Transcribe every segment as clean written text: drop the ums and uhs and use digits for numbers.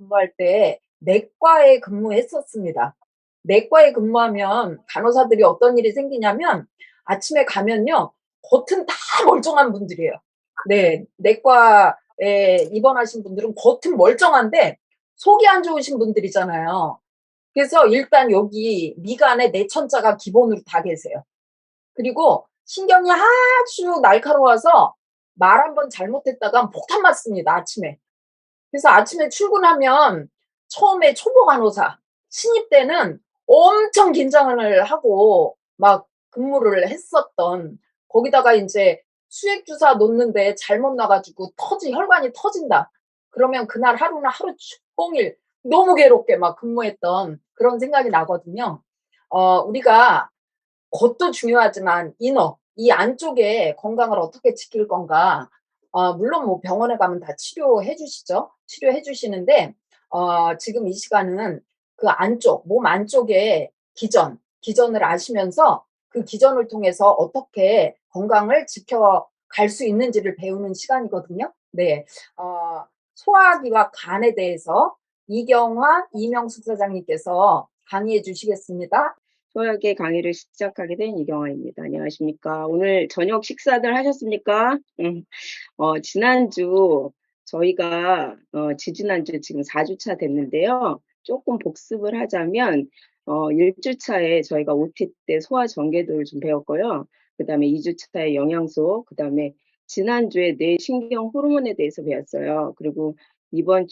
근무할 때 내과에 근무했었습니다. 내과에 근무하면 간호사들이 어떤 일이 생기냐면 아침에 가면요. 겉은 다 멀쩡한 분들이에요. 네. 내과에 입원하신 분들은 겉은 멀쩡한데 속이 안 좋으신 분들이잖아요. 그래서 일단 여기 미간에 내천자가 기본으로 다 계세요. 그리고 신경이 아주 날카로워서 말 한 번 잘못했다가 폭탄 맞습니다, 아침에. 그래서 아침에 출근하면 처음에 초보 간호사 신입 때는 엄청 긴장을 하고 막 근무를 했었던, 거기다가 인제 수액 주사 놓는데 잘못 놔 가지고 혈관이 터진다. 그러면 그날 하루는 하루 종일 너무 괴롭게 막 근무했던 그런 생각이 나거든요. 우리가 겉도 중요하지만 이너, 이 안쪽에 건강을 어떻게 지킬 건가. 물론 뭐 병원에 가면 다 치료해 주시죠. 치료해 주시는데 지금 이 시간은 그 안쪽, 몸 안쪽의 기전을 아시면서 그 기전을 통해서 어떻게 건강을 지켜갈 수 있는지를 배우는 시간이거든요. 네. 어 소화기와 간에 대해서 이경화 이명숙 사장님께서 강의해 주시겠습니다. 소학의 강의를 시작하게 된 이경화입니다. 안녕하십니까. 오늘 저녁 식사들 하셨습니까? 지난주 저희가 지지난주 지금 4주차 됐는데요. 조금 복습을 하자면 1주차에 저희가 OT 때 소화 전개도를 좀 배웠고요. 그다음에 2주차에 영양소, 그다음에 지난주에 뇌신경 호르몬에 대해서 배웠어요. 그리고 이번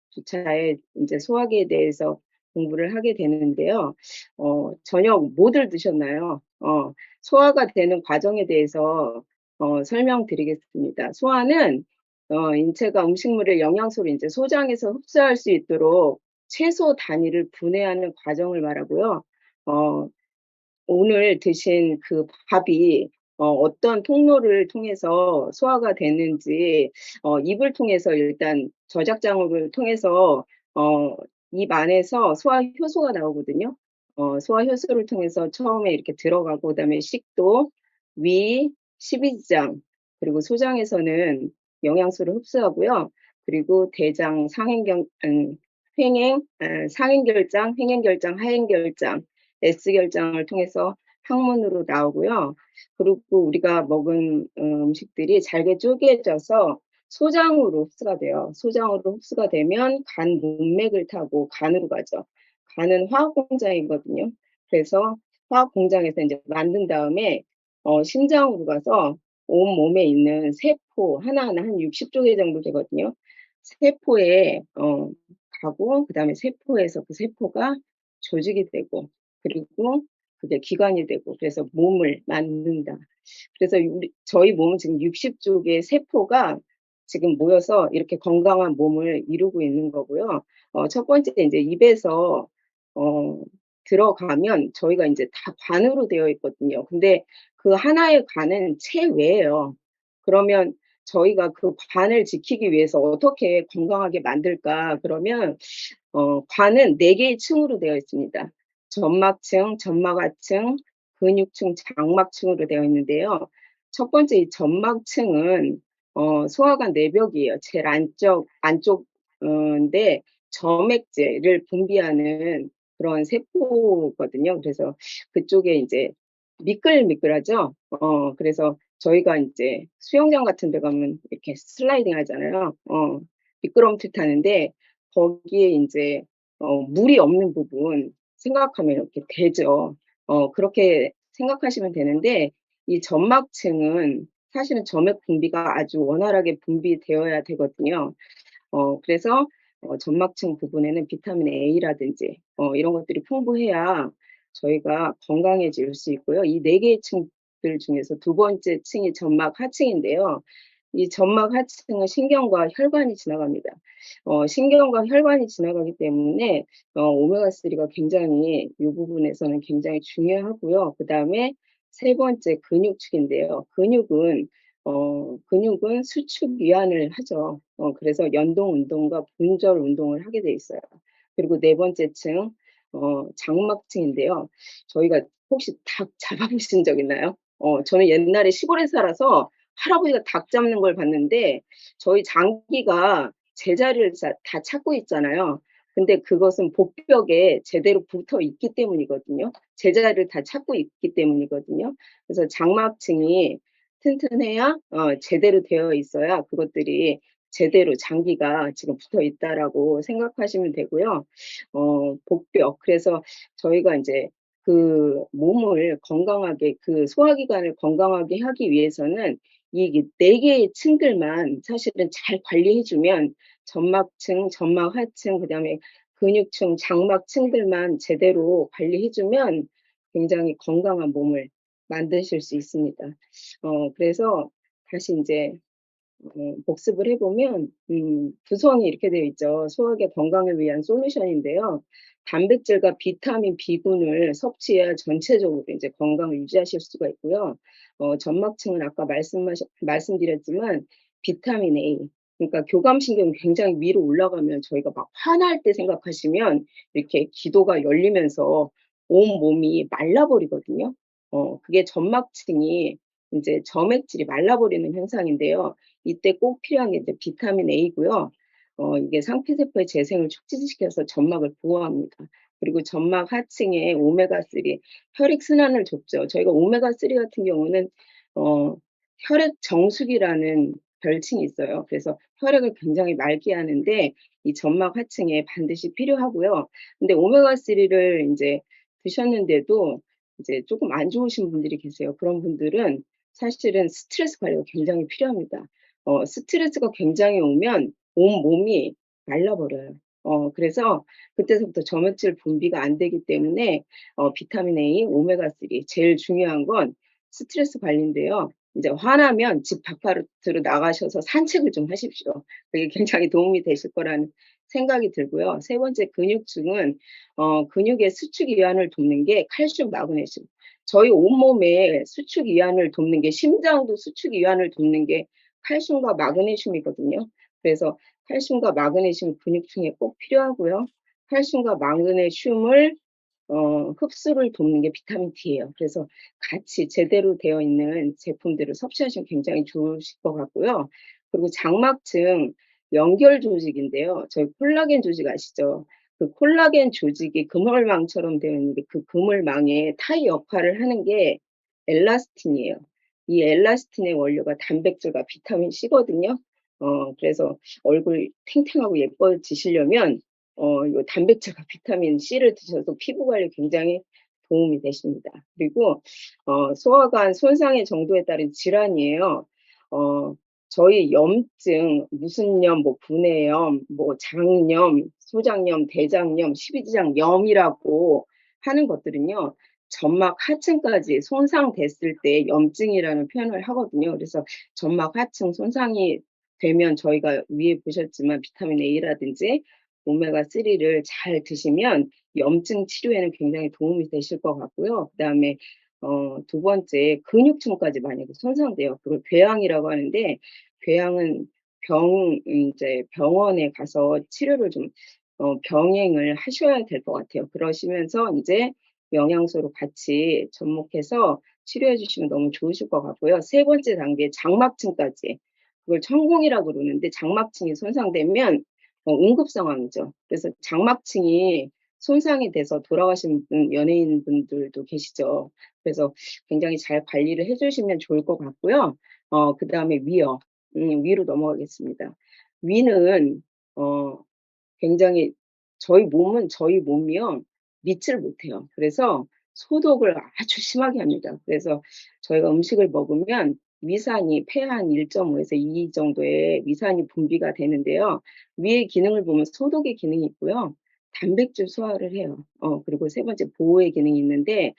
주차에 이제 소화기에 대해서 공부를 하게 되는데요. 저녁 뭐들 드셨나요? 소화가 되는 과정에 대해서 설명드리겠습니다. 소화는 인체가 음식물의 영양소를 이제 소장에서 흡수할 수 있도록 채소 단위를 분해하는 과정을 말하고요. 어, 오늘 드신 그 밥이 어떤 통로를 통해서 소화가 되는지 입을 통해서 일단 저작장을 통해서 어, 입 안에서 소화 효소가 나오거든요. 소화 효소를 통해서 처음에 이렇게 들어가고 그다음에 식도, 위, 십이지장 그리고 소장에서는 영양소를 흡수하고요. 그리고 대장, 상행결장, 횡행결장, 하행결장 S결장을 통해서 항문으로 나오고요. 그리고 우리가 먹은 음식들이 잘게 쪼개져서 소장으로 흡수가 돼요. 소장으로 흡수가 되면 간 문맥을 타고 간으로 가죠. 간은 화학 공장이거든요. 그래서 화학 공장에서 이제 만든 다음에 심장으로 가서 온 몸에 있는 세포 하나하나 한 60조 개 정도 되거든요. 세포에 가고 그다음에 세포에서 그 세포가 조직이 되고 그리고 그게 기관이 되고 그래서 몸을 만든다. 그래서 저희 몸은 지금 60조 개의 세포가 지금 모여서 이렇게 건강한 몸을 이루고 있는 거고요. 첫 번째 이제 입에서 어, 들어가면 저희가 이제 다 관으로 되어 있거든요. 근데 그 하나의 관은 체외예요. 그러면 저희가 그 관을 지키기 위해서 어떻게 건강하게 만들까? 그러면 관은 4개의 층으로 되어 있습니다. 점막층, 점막하층, 근육층, 장막층으로 되어 있는데요. 첫 번째 이 점막층은 소화관 내벽이에요. 제일 안쪽인데 점액제를 분비하는 그런 세포거든요. 그래서 그쪽에 이제 미끌미끌하죠. 그래서 저희가 이제 수영장 같은 데 가면 이렇게 슬라이딩 하잖아요. 미끄럼틀 타는데 거기에 이제 물이 없는 부분 생각하면 이렇게 되죠. 그렇게 생각하시면 되는데 이 점막층은 사실은 점액 분비가 아주 원활하게 분비되어야 되거든요. 그래서 점막층 부분에는 비타민 A라든지 이런 것들이 풍부해야 저희가 건강해질 수 있고요. 이 4개의 층들 중에서 두 번째 층이 점막 하층인데요. 이 점막 하층은 신경과 혈관이 지나갑니다. 신경과 혈관이 지나가기 때문에 오메가3가 굉장히 이 부분에서는 굉장히 중요하고요. 그 다음에 세 번째 근육축인데요. 근육은 수축 이완을 하죠. 그래서 연동 운동과 분절 운동을 하게 돼 있어요. 그리고 네 번째 층, 장막층인데요. 저희가 혹시 닭 잡아보신 적 있나요? 저는 옛날에 시골에 살아서 할아버지가 닭 잡는 걸 봤는데 저희 장기가 제자리를 다 찾고 있잖아요. 근데 그것은 복벽에 제대로 붙어 있기 때문이거든요. 제자리를 다 찾고 있기 때문이거든요. 그래서 장막층이 튼튼해야 제대로 되어 있어야 그것들이 제대로 장기가 지금 붙어 있다라고 생각하시면 되고요. 복벽 그래서 저희가 인제 그 몸을 건강하게 그 소화기관을 건강하게 하기 위해서는 이 4 개의 층들만 사실은 잘 관리해 주면 점막층, 점막 하층 그다음에 근육층, 장막층들만 제대로 관리해 주면 굉장히 건강한 몸을 만드실 수 있습니다. 그래서 다시 인제 복습을 해 보면 구성이 이렇게 되어 있죠. 소화기 건강을 위한 솔루션인데요. 단백질과 비타민 B군을 섭취해야 전체적으로 이제 건강을 유지하실 수가 있고요. 점막층은 아까 말씀드렸지만 비타민 A 그러니까 교감신경이 굉장히 위로 올라가면 저희가 막 화날 때 생각하시면 이렇게 기도가 열리면서 온몸이 말라버리거든요. 그게 점막층이 인제 점액질이 말라버리는 현상인데요. 이때 꼭 필요한 게 이제 비타민 A고요. 이게 상피세포의 재생을 촉진시켜서 점막을 보호합니다. 그리고 점막 하층에 오메가3 혈액 순환을 돕죠. 저희가 오메가3 같은 경우는 어 혈액 정수기라는 별칭이 있어요. 그래서 혈액을 굉장히 맑게 하는데 이 점막 하층에 반드시 필요하고요. 근데 오메가3를 인제 드셨는데도 이제 쪼끔 안 좋으신 분들이 계세요. 그런 분들은 사실은 스트레스 관리가 굉장히 필요합니다. 스트레스가 굉장히 오면 온몸이 말라버려요. 그래서 그때서부터 점액질 분비가 안 되기 때문에 비타민 A, 오메가3 제일 중요한 건 스트레스 관리인데요. 인제 화나면 집 바깥으로 나가셔서 산책을 좀 하십시오. 그게 굉장히 도움이 되실 거라는 생각이 들고요. 세 번째 근육층은 근육의 수축 이완을 돕는 게 칼슘, 마그네슘. 저희 온몸의 수축 이완을 돕는 게 심장도 수축 이완을 돕는 게 칼슘과 마그네슘이거든요. 그래서 칼슘과 마그네슘 근육층에 꼭 필요하고요. 칼슘과 마그네슘을 흡수를 돕는 게 비타민 D예요. 그래서 같이 제대로 되어 있는 제품들을 섭취하시면 굉장히 좋으실 것 같고요. 그리고 장막층 연결 조직인데요. 저희 콜라겐 조직 아시죠? 그 콜라겐 조직이 그물망처럼 되어 있는데 그 그물망의 타이 역할을 하는 게 엘라스틴이에요. 이 엘라스틴의 원료가 단백질과 비타민 C거든요. 그래서 얼굴 탱탱하고 예뻐지시려면 요 단백질과 비타민 C를 드셔서 피부 관리에 굉장히 도움이 되십니다. 그리고 소화관 손상의 정도에 따른 질환이에요. 어 저희 염증, 무슨 염, 뭐 분해염, 뭐 장염, 소장염, 대장염, 십이지장염이라고 하는 것들은요. 점막 하층까지 손상됐을 때 염증이라는 표현을 하거든요. 그래서 점막 하층 손상이 되면 저희가 위에 보셨지만 비타민 A라든지 오메가3를 잘 드시면 염증 치료에는 굉장히 도움이 되실 것 같고요. 그다음에 두 번째 근육층까지 만약에 손상돼요. 그걸 궤양이라고 하는데 궤양은 인제 병원에 가서 치료를 좀 병행을 하셔야 될 것 같아요. 그러시면서 인제 영양소로 같이 접목해서 치료해 주시면 너무 좋으실 것 같고요. 세 번째 단계 장막층까지 그걸 천공이라고 그러는데 장막층이 손상되면 응급 상황이죠. 그래서 장막층이 손상이 돼서 돌아가신 연예인분들도 계시죠. 그래서 굉장히 잘 관리를 해 주시면 좋을 것 같고요. 그다음에 위요. 위로 넘어가겠습니다. 위는 어 굉장히 저희 몸이요. 믿지를 못해요. 그래서 소독을 아주 심하게 합니다. 그래서 저희가 음식을 먹으면 위산이 폐에 한 1.5에서 2 정도의 위산이 분비가 되는데요. 위의 기능을 보면 소독의 기능이 있고요. 단백질 소화를 해요. 그리고 세 번째 보호의 기능이 있는데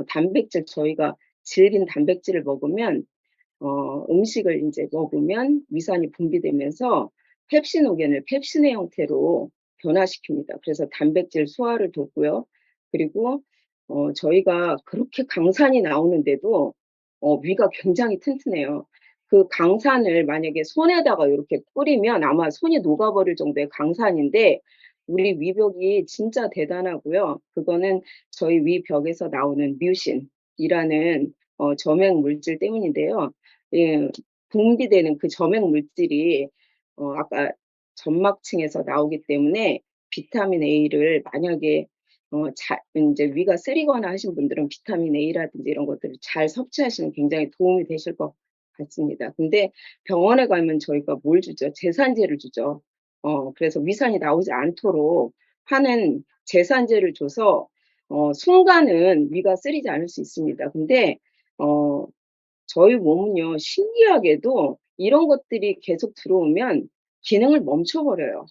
단백질 저희가 질긴 단백질을 먹으면 음식을 인제 먹으면 위산이 분비되면서 펩시노겐을 펩신의 형태로 변화시킵니다. 그래서 단백질 소화를 돕고요. 그리고 저희가 그렇게 강산이 나오는데도 위가 굉장히 튼튼해요. 그 강산을 만약에 손에다가 요렇게 뿌리면 아마 손이 녹아버릴 정도의 강산인데 우리 위벽이 진짜 대단하고요. 그거는 저희 위벽에서 나오는 뮤신이라는 점액 물질 때문인데요. 예. 분비되는 그 점액 물질이 아까 점막층에서 나오기 때문에 비타민 A를 만약에 이제 위가 쓰리거나 하신 분들은 비타민 A라든지 이런 것들을 잘 섭취하시면 굉장히 도움이 되실 것 같습니다. 근데 병원에 가면 저희가 뭘 주죠? 제산제를 주죠. 그래서 위산이 나오지 않도록 하는 제산제를 줘서 순간은 위가 쓰리지 않을 수 있습니다. 근데 어 저희 몸은요, 신기하게도 이런 것들이 계속 들어오면 기능을 멈춰 버려요.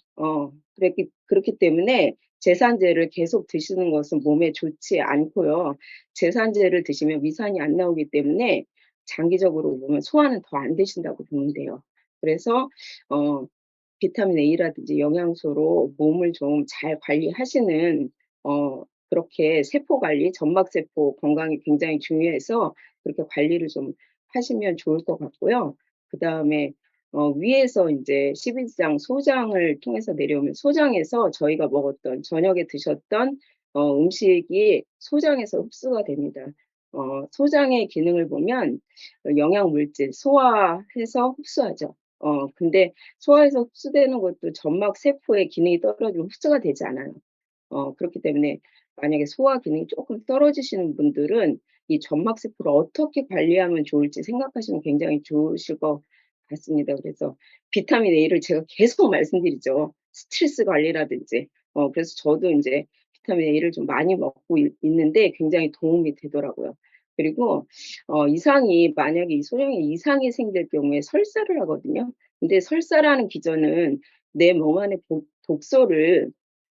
그렇기 때문에 제산제를 계속 드시는 것은 몸에 좋지 않고요. 제산제를 드시면 위산이 안 나오기 때문에 장기적으로 보면 소화는 더 안 되신다고 보면 돼요. 그래서 어 비타민 A라든지 영양소로 몸을 좀 잘 관리하시는 그렇게 세포 관리, 점막 세포 건강이 굉장히 중요해서 그렇게 관리를 좀 하시면 좋을 것 같고요. 그다음에 위에서 인제 12장 소장을 통해서 내려오면 소장에서 저희가 먹었던 저녁에 드셨던 음식이 소장에서 흡수가 됩니다. 소장의 기능을 보면 영양 물질 소화해서 흡수하죠. 근데 소화해서 흡수되는 것도 점막 세포의 기능이 떨어지면 흡수가 되지 않아요. 그렇기 때문에 만약에 소화 기능이 쪼끔 떨어지시는 분들은 이 점막 세포를 어떻게 관리하면 좋을지 생각하시면 굉장히 좋으실 것 같습니다. 그래서 비타민 A를 제가 계속 말씀드리죠. 스트레스 관리라든지. 그래서 저도 인제 비타민 A를 좀 많이 먹고 있는데 굉장히 도움이 되더라고요. 그리고 이상이 만약에 이 소량에 이상이 생길 경우에 설사를 하거든요. 근데 설사라는 기전은 내 몸 안에 독소를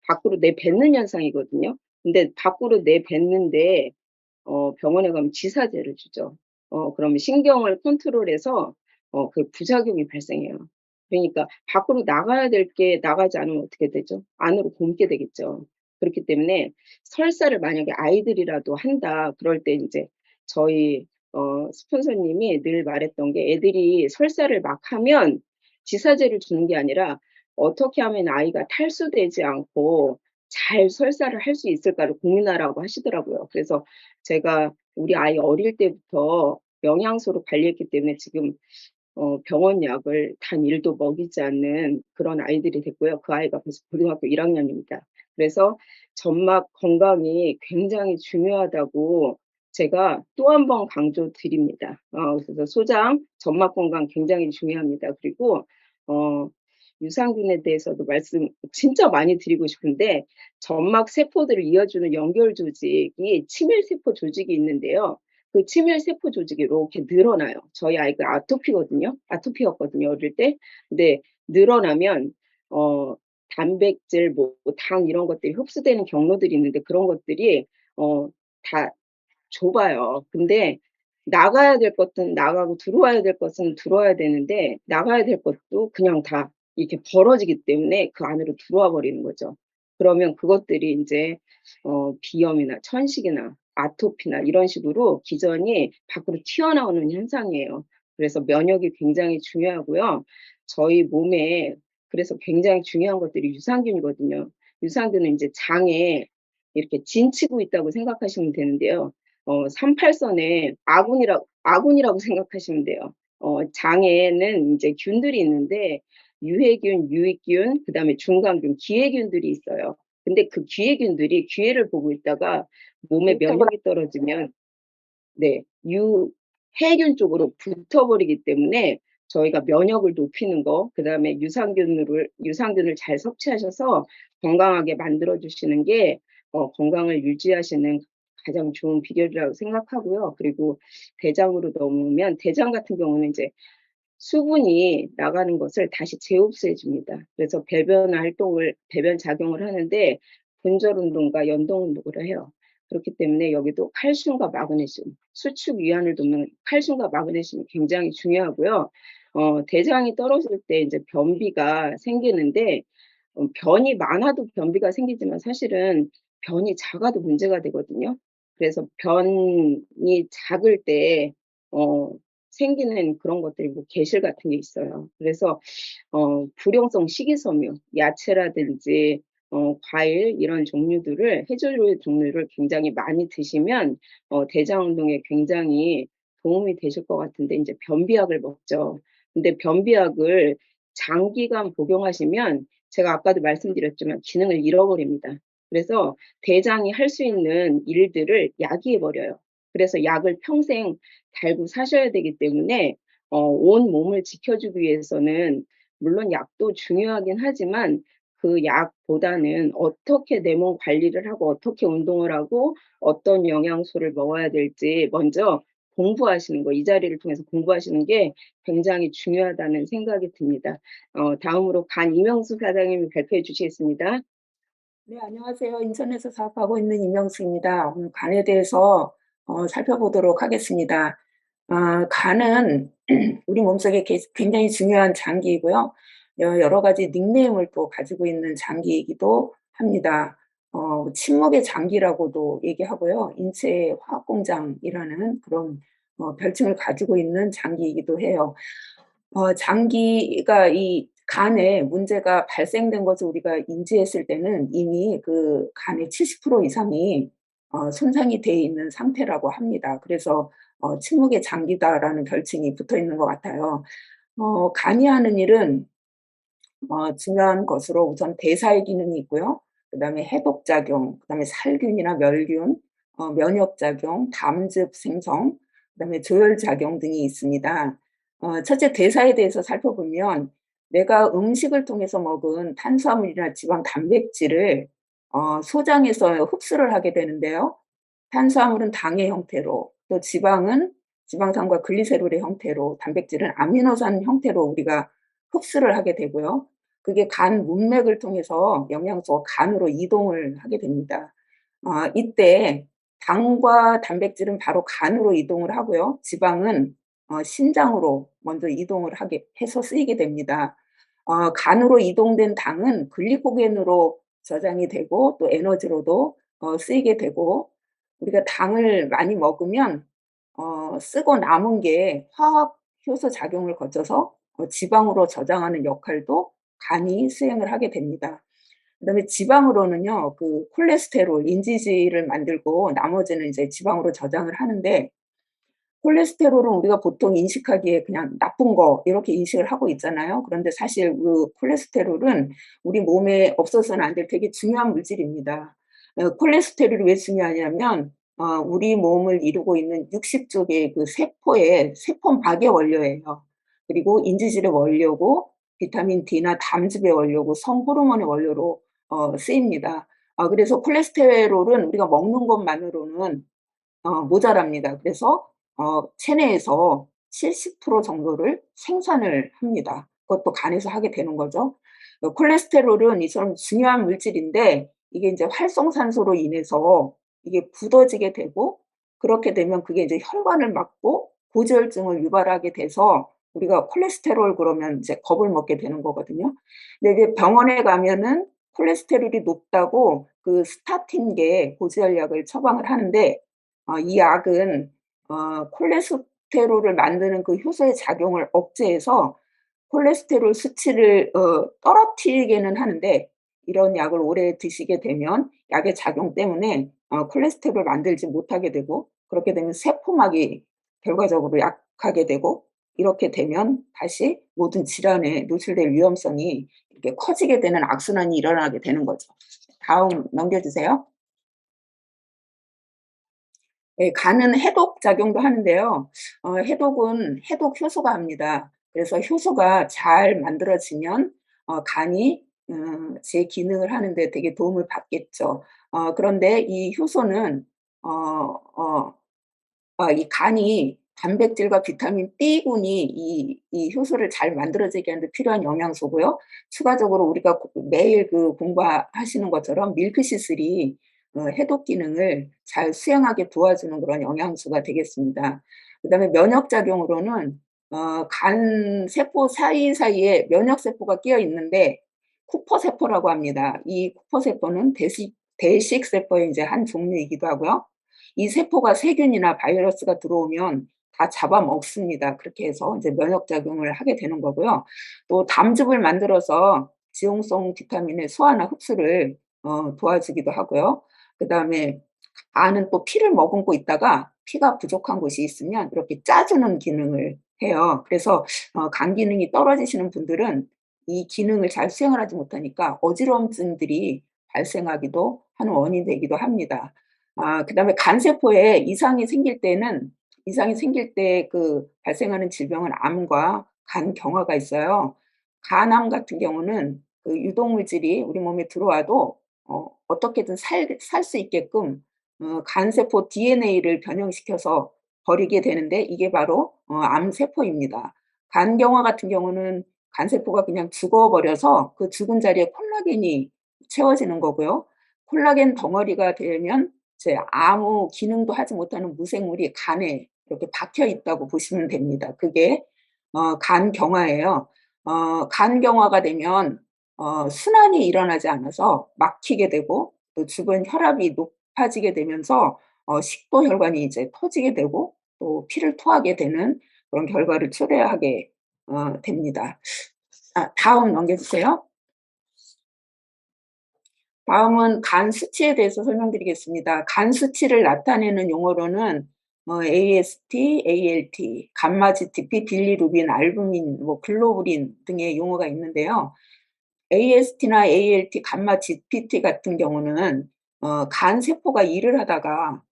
밖으로 내뱉는 현상이거든요. 근데 밖으로 내뱉는데 병원에 가면 지사제를 주죠. 그러면 신경을 컨트롤해서 그 부작용이 발생해요. 그러니까 밖으로 나가야 될 게 나가지 않으면 어떻게 되죠? 안으로 굼게 되겠죠. 그렇기 때문에 설사를 만약에 아이들이라도 한다 그럴 때 인제 저희 스폰서님이 늘 말했던 게 애들이 설사를 막 하면 지사제를 주는 게 아니라 어떻게 하면 아이가 탈수되지 않고 잘 설사를 할 수 있을까를 고민하라고 하시더라고요. 그래서 제가 우리 아이 어릴 때부터 영양소로 관리했기 때문에 지금 병원 약을 단 1도 먹이지 않는 그런 아이들이 됐고요. 그 아이가 벌써 고등학교 1 학년입니다. 그래서 점막 건강이 굉장히 중요하다고 제가 또 한 번 강조드립니다. 그래서 소장, 점막 건강 굉장히 중요합니다. 그리고 어 유산균에 대해서도 말씀 진짜 많이 드리고 싶은데 점막 세포들을 이어주는 연결 조직이 치밀세포 조직이 있는데요. 그 치밀세포 조직이 이렇게 늘어나요. 저희 아이가 아토피거든요. 아토피였거든요, 어릴 때. 근데 늘어나면 어 단백질 뭐 당 이런 것들이 흡수되는 경로들이 있는데 그런 것들이 다 좁아요. 근데 나가야 될 것은 나가고 들어와야 될 것은 들어와야 되는데 나가야 될 것도 그냥 다 이렇게 벌어지기 때문에 그 안으로 들어와 버리는 거죠. 그러면 그것들이 인제 비염이나 천식이나 아토피나 이런 식으로 기전이 밖으로 튀어나오는 현상이에요. 그래서 면역이 굉장히 중요하고요. 저희 몸에 그래서 굉장히 중요한 것들이 유산균이거든요. 유산균은 인제 장에 이렇게 진치고 있다고 생각하시면 되는데요. 38선의 아군이라고 생각하시면 돼요. 장에는 인제 균들이 있는데 유해균, 유익균, 그다음에 중간균, 기해균들이 있어요. 근데 그 기해균들이 기회를 보고 있다가 몸에 유튜브나 면역이 떨어지면 네. 해균 쪽으로 붙어버리기 때문에 저희가 면역을 높이는 거 그다음에 유산균을 잘 섭취하셔서 건강하게 만들어 주시는 게 건강을 유지하시는 가장 좋은 비결이라고 생각하고요. 그리고 대장으로 넘으면 대장 같은 경우는 이제 수분이 나가는 것을 다시 재흡수해 줍니다. 그래서 배변 작용을 하는데 분절 운동과 연동 운동을 해요. 그렇기 때문에 여기도 칼슘과 마그네슘, 수축 위안을 돕는 칼슘과 마그네슘이 굉장히 중요하고요. 대장이 떨어질 때 이제 변비가 생기는데 변이 많아도 변비가 생기지만 사실은 변이 작아도 문제가 되거든요. 그래서 변이 작을 때 어 생기는 그런 것들이 뭐 개실 같은 게 있어요. 그래서 불용성 식이섬유, 야채라든지 과일 이런 종류들을 해조류 종류를 굉장히 많이 드시면 대장 운동에 굉장히 도움이 되실 것 같은데 인제 변비약을 먹죠. 근데 변비약을 장기간 복용하시면 제가 아까도 말씀드렸지만 기능을 잃어버립니다. 그래서 대장이 할 수 있는 일들을 약이 해 버려요. 그래서 약을 평생 달고 사셔야 되기 때문에 온 몸을 지켜주기 위해서는 물론 약도 중요하긴 하지만 그 약보다는 어떻게 내 몸 관리를 하고 어떻게 운동을 하고 어떤 영양소를 먹어야 될지 먼저 공부하시는 거, 이 자리를 통해서 공부하시는 게 굉장히 중요하다는 생각이 듭니다. 다음으로 간 이명수 사장님이 발표해 주시겠습니다. 네, 안녕하세요. 인천에서 사업하고 있는 이명수입니다. 오늘 간에 대해서 살펴보도록 하겠습니다. 간은 우리 몸속에 굉장히 중요한 장기이고요. 여러 가지 닉네임을 또 가지고 있는 장기이기도 합니다. 침묵의 장기라고도 얘기하고요. 인체의 화학공장이라는 그런 별칭을 가지고 있는 장기이기도 해요. 장기가 이 간에 문제가 발생된 것을 우리가 인지했을 때는 이미 그 간의 70% 이상이 손상이 돼 있는 상태라고 합니다. 그래서 침묵의 장기다라는 별칭이 붙어 있는 것 같아요. 간이 하는 일은 중요한 것으로 우선 대사의 기능이 있고요. 그다음에 해독작용, 그다음에 살균이나 멸균, 면역작용, 담즙 생성, 그다음에 조혈작용 등이 있습니다. 첫째 대사에 대해서 살펴보면 내가 음식을 통해서 먹은 탄수화물이나 지방, 단백질을 소장해서 흡수를 하게 되는데요. 탄수화물은 당의 형태로, 또 지방은 지방산과 글리세롤의 형태로, 단백질은 아미노산 형태로 우리가 흡수를 하게 되고요. 그게 간 문맥을 통해서 영양소가 간으로 이동을 하게 됩니다. 이때 당과 단백질은 바로 간으로 이동을 하고요. 지방은 신장으로 먼저 이동을 하게 해서 쓰이게 됩니다. 간으로 이동된 당은 글리코겐으로 저장이 되고 또 에너지로도 쓰이게 되고, 우리가 당을 많이 먹으면 쓰고 남은 게 화학 효소 작용을 거쳐서 지방으로 저장하는 역할도 간이 수행을 하게 됩니다. 그다음에 지방으로는요, 그 콜레스테롤, 인지질을 만들고 나머지는 이제 지방으로 저장을 하는데, 콜레스테롤은 우리가 보통 인식하기에 그냥 나쁜 거 이렇게 인식을 하고 있잖아요. 그런데 사실 그 콜레스테롤은 우리 몸에 없어서는 안 될 되게 중요한 물질입니다. 콜레스테롤이 왜 중요하냐면 우리 몸을 이루고 있는 60조 개의 그 세포의 세포막의 원료예요. 그리고 인지질의 원료고 비타민 D나 담즙의 원료고 성호르몬의 원료로 쓰입니다. 그래서 콜레스테롤은 우리가 먹는 것만으로는 모자랍니다. 그래서 체내에서 70% 정도를 생산을 합니다. 그것도 간에서 하게 되는 거죠. 콜레스테롤은 이처럼 중요한 물질인데 이게 인제 활성산소로 인해서 이게 굳어지게 되고, 그렇게 되면 그게 이제 혈관을 막고 고지혈증을 유발하게 돼서 우리가 콜레스테롤 그러면 이제 겁을 먹게 되는 거거든요. 근데 이제 병원에 가면은 콜레스테롤이 높다고 그 스타틴계 고지혈약을 처방을 하는데, 이 약은 콜레스테롤을 만드는 그 효소의 작용을 억제해서 콜레스테롤 수치를 떨어뜨리게는 하는데, 이런 약을 오래 드시게 되면 약의 작용 때문에 콜레스테롤을 만들지 못하게 되고, 그렇게 되면 세포막이 결과적으로 약하게 되고, 이렇게 되면 다시 모든 질환에 노출될 위험성이 이렇게 커지게 되는 악순환이 일어나게 되는 거죠. 다음 넘겨 주세요. 예, 간은 해독 작용도 하는데요. 해독은 해독 효소가 합니다. 그래서 효소가 잘 만들어지면 간이 제 기능을 하는 데 되게 도움을 받겠죠. 그런데 이 효소는 어 어 이 간이 단백질과 비타민 B군이 이 효소를 잘 만들어지게 하는 데 필요한 영양소고요. 추가적으로 우리가 매일 그 공부하시는 것처럼 밀크시슬이 해독 기능을 잘 수행하게 도와주는 그런 영양소가 되겠습니다. 그다음에 면역 작용으로는 간 세포 사이사이에 면역 세포가 끼어 있는데 쿠퍼 세포라고 합니다. 이 쿠퍼 세포는 대식 세포의 이제 한 종류이기도 하고요. 이 세포가 세균이나 바이러스가 들어오면 다 잡아먹습니다. 그렇게 해서 이제 면역 작용을 하게 되는 거고요. 또 담즙을 만들어서 지용성 비타민의 소화나 흡수를 도와주기도 하고요. 그다음에 간은 또 피를 머금고 있다가 피가 부족한 곳이 있으면 이렇게 짜주는 기능을 해요. 그래서 간 기능이 떨어지시는 분들은 이 기능을 잘 수행을 하지 못하니까 어지러움증들이 발생하기도 하는 원인이 되기도 합니다. 그다음에 간세포에 이상이 생길 때 그 발생하는 질병은 암과 간경화가 있어요. 간암 같은 경우는 그 유독물질이 우리 몸에 들어와도 어떻게든 살 수 있게끔 간세포 DNA를 변형시켜서 버리게 되는데 이게 바로 암세포입니다. 간경화 같은 경우는 간세포가 그냥 죽어버려서 그 죽은 자리에 콜라겐이 채워지는 거고요. 콜라겐 덩어리가 되면 이제 아무 기능도 하지 못하는 무생물이 간에 이렇게 박혀 있다고 보시면 됩니다. 그게 간경화예요. 간경화가 되면 순환이 일어나지 않아서 막히게 되고 또 주변 혈압이 높아지게 되면서 식도 혈관이 이제 터지게 되고 또 피를 토하게 되는 그런 결과를 초래하게 됩니다. 다음 넘겨주세요. 다음은 간 수치에 대해서 설명드리겠습니다. 간 수치를 나타내는 용어로는 AST, ALT, 감마 GTP, 빌리루빈, 알부민, 뭐 글로불린 등의 용어가 있는데요. AST나 ALT, 감마 GPT 같은 경우는 간 세포가 일을 하다가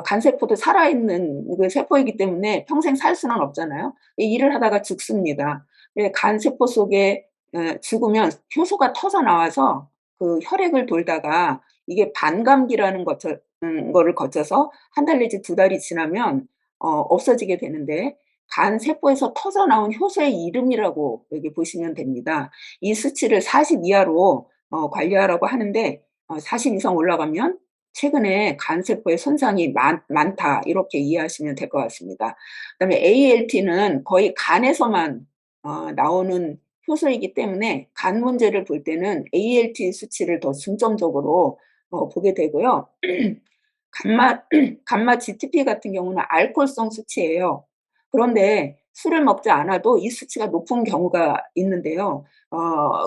간 세포도 살아있는 그 세포이기 때문에 평생 살 수는 없잖아요. 이 일을 하다가 죽습니다. 간 세포 속에 죽으면 효소가 터져 나와서 그 혈액을 돌다가 이게 반감기라는 거를 거쳐서 한 달 내지 두 달이 지나면 없어지게 되는데 간 세포에서 터져 나온 효소의 이름이라고 여기 보시면 됩니다. 이 수치를 40 이하로 관리하라고 하는데 40 이상 올라가면 최근에 간세포의 손상이 많다 이렇게 이해하시면 될 것 같습니다. 그다음에 ALT는 거의 간에서만 나오는 효소이기 때문에 간 문제를 볼 때는 ALT 수치를 더 중점적으로 보게 되고요. 감마 감마 GTP 같은 경우는 알코올성 수치예요. 그런데 술을 먹지 않아도 이 수치가 높은 경우가 있는데요.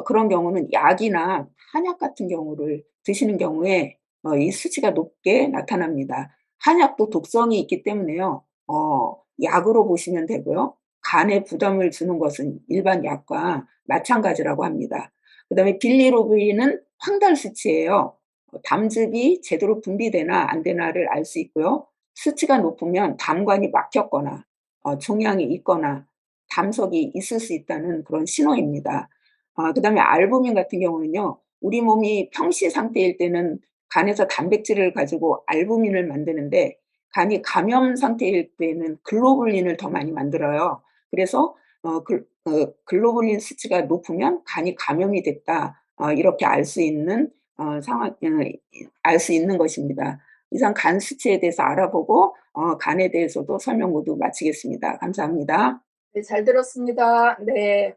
그런 경우는 약이나 한약 같은 경우를 드시는 경우에 이 수치가 높게 나타납니다. 한약도 독성이 있기 때문에요. 약으로 보시면 되고요. 간에 부담을 주는 것은 일반 약과 마찬가지라고 합니다. 그다음에 빌리루빈은 황달 수치예요. 담즙이 제대로 분비되나 안 되나를 알 수 있고요. 수치가 높으면 담관이 막혔거나 종양이 있거나 담석이 있을 수 있다는 그런 신호입니다. 그다음에 알부민 같은 경우는요. 우리 몸이 평시 상태일 때는 간에서 단백질을 가지고 알부민을 만드는데 간이 감염 상태일 때는 글로불린을 더 많이 만들어요. 그래서 글로불린 수치가 높으면 간이 감염이 됐다. 이렇게 알 수 있는 알 수 있는 것입니다. 이상 간 수치에 대해서 알아보고 간에 대해서도 설명 모두 마치겠습니다. 감사합니다. 네, 잘 들었습니다. 네.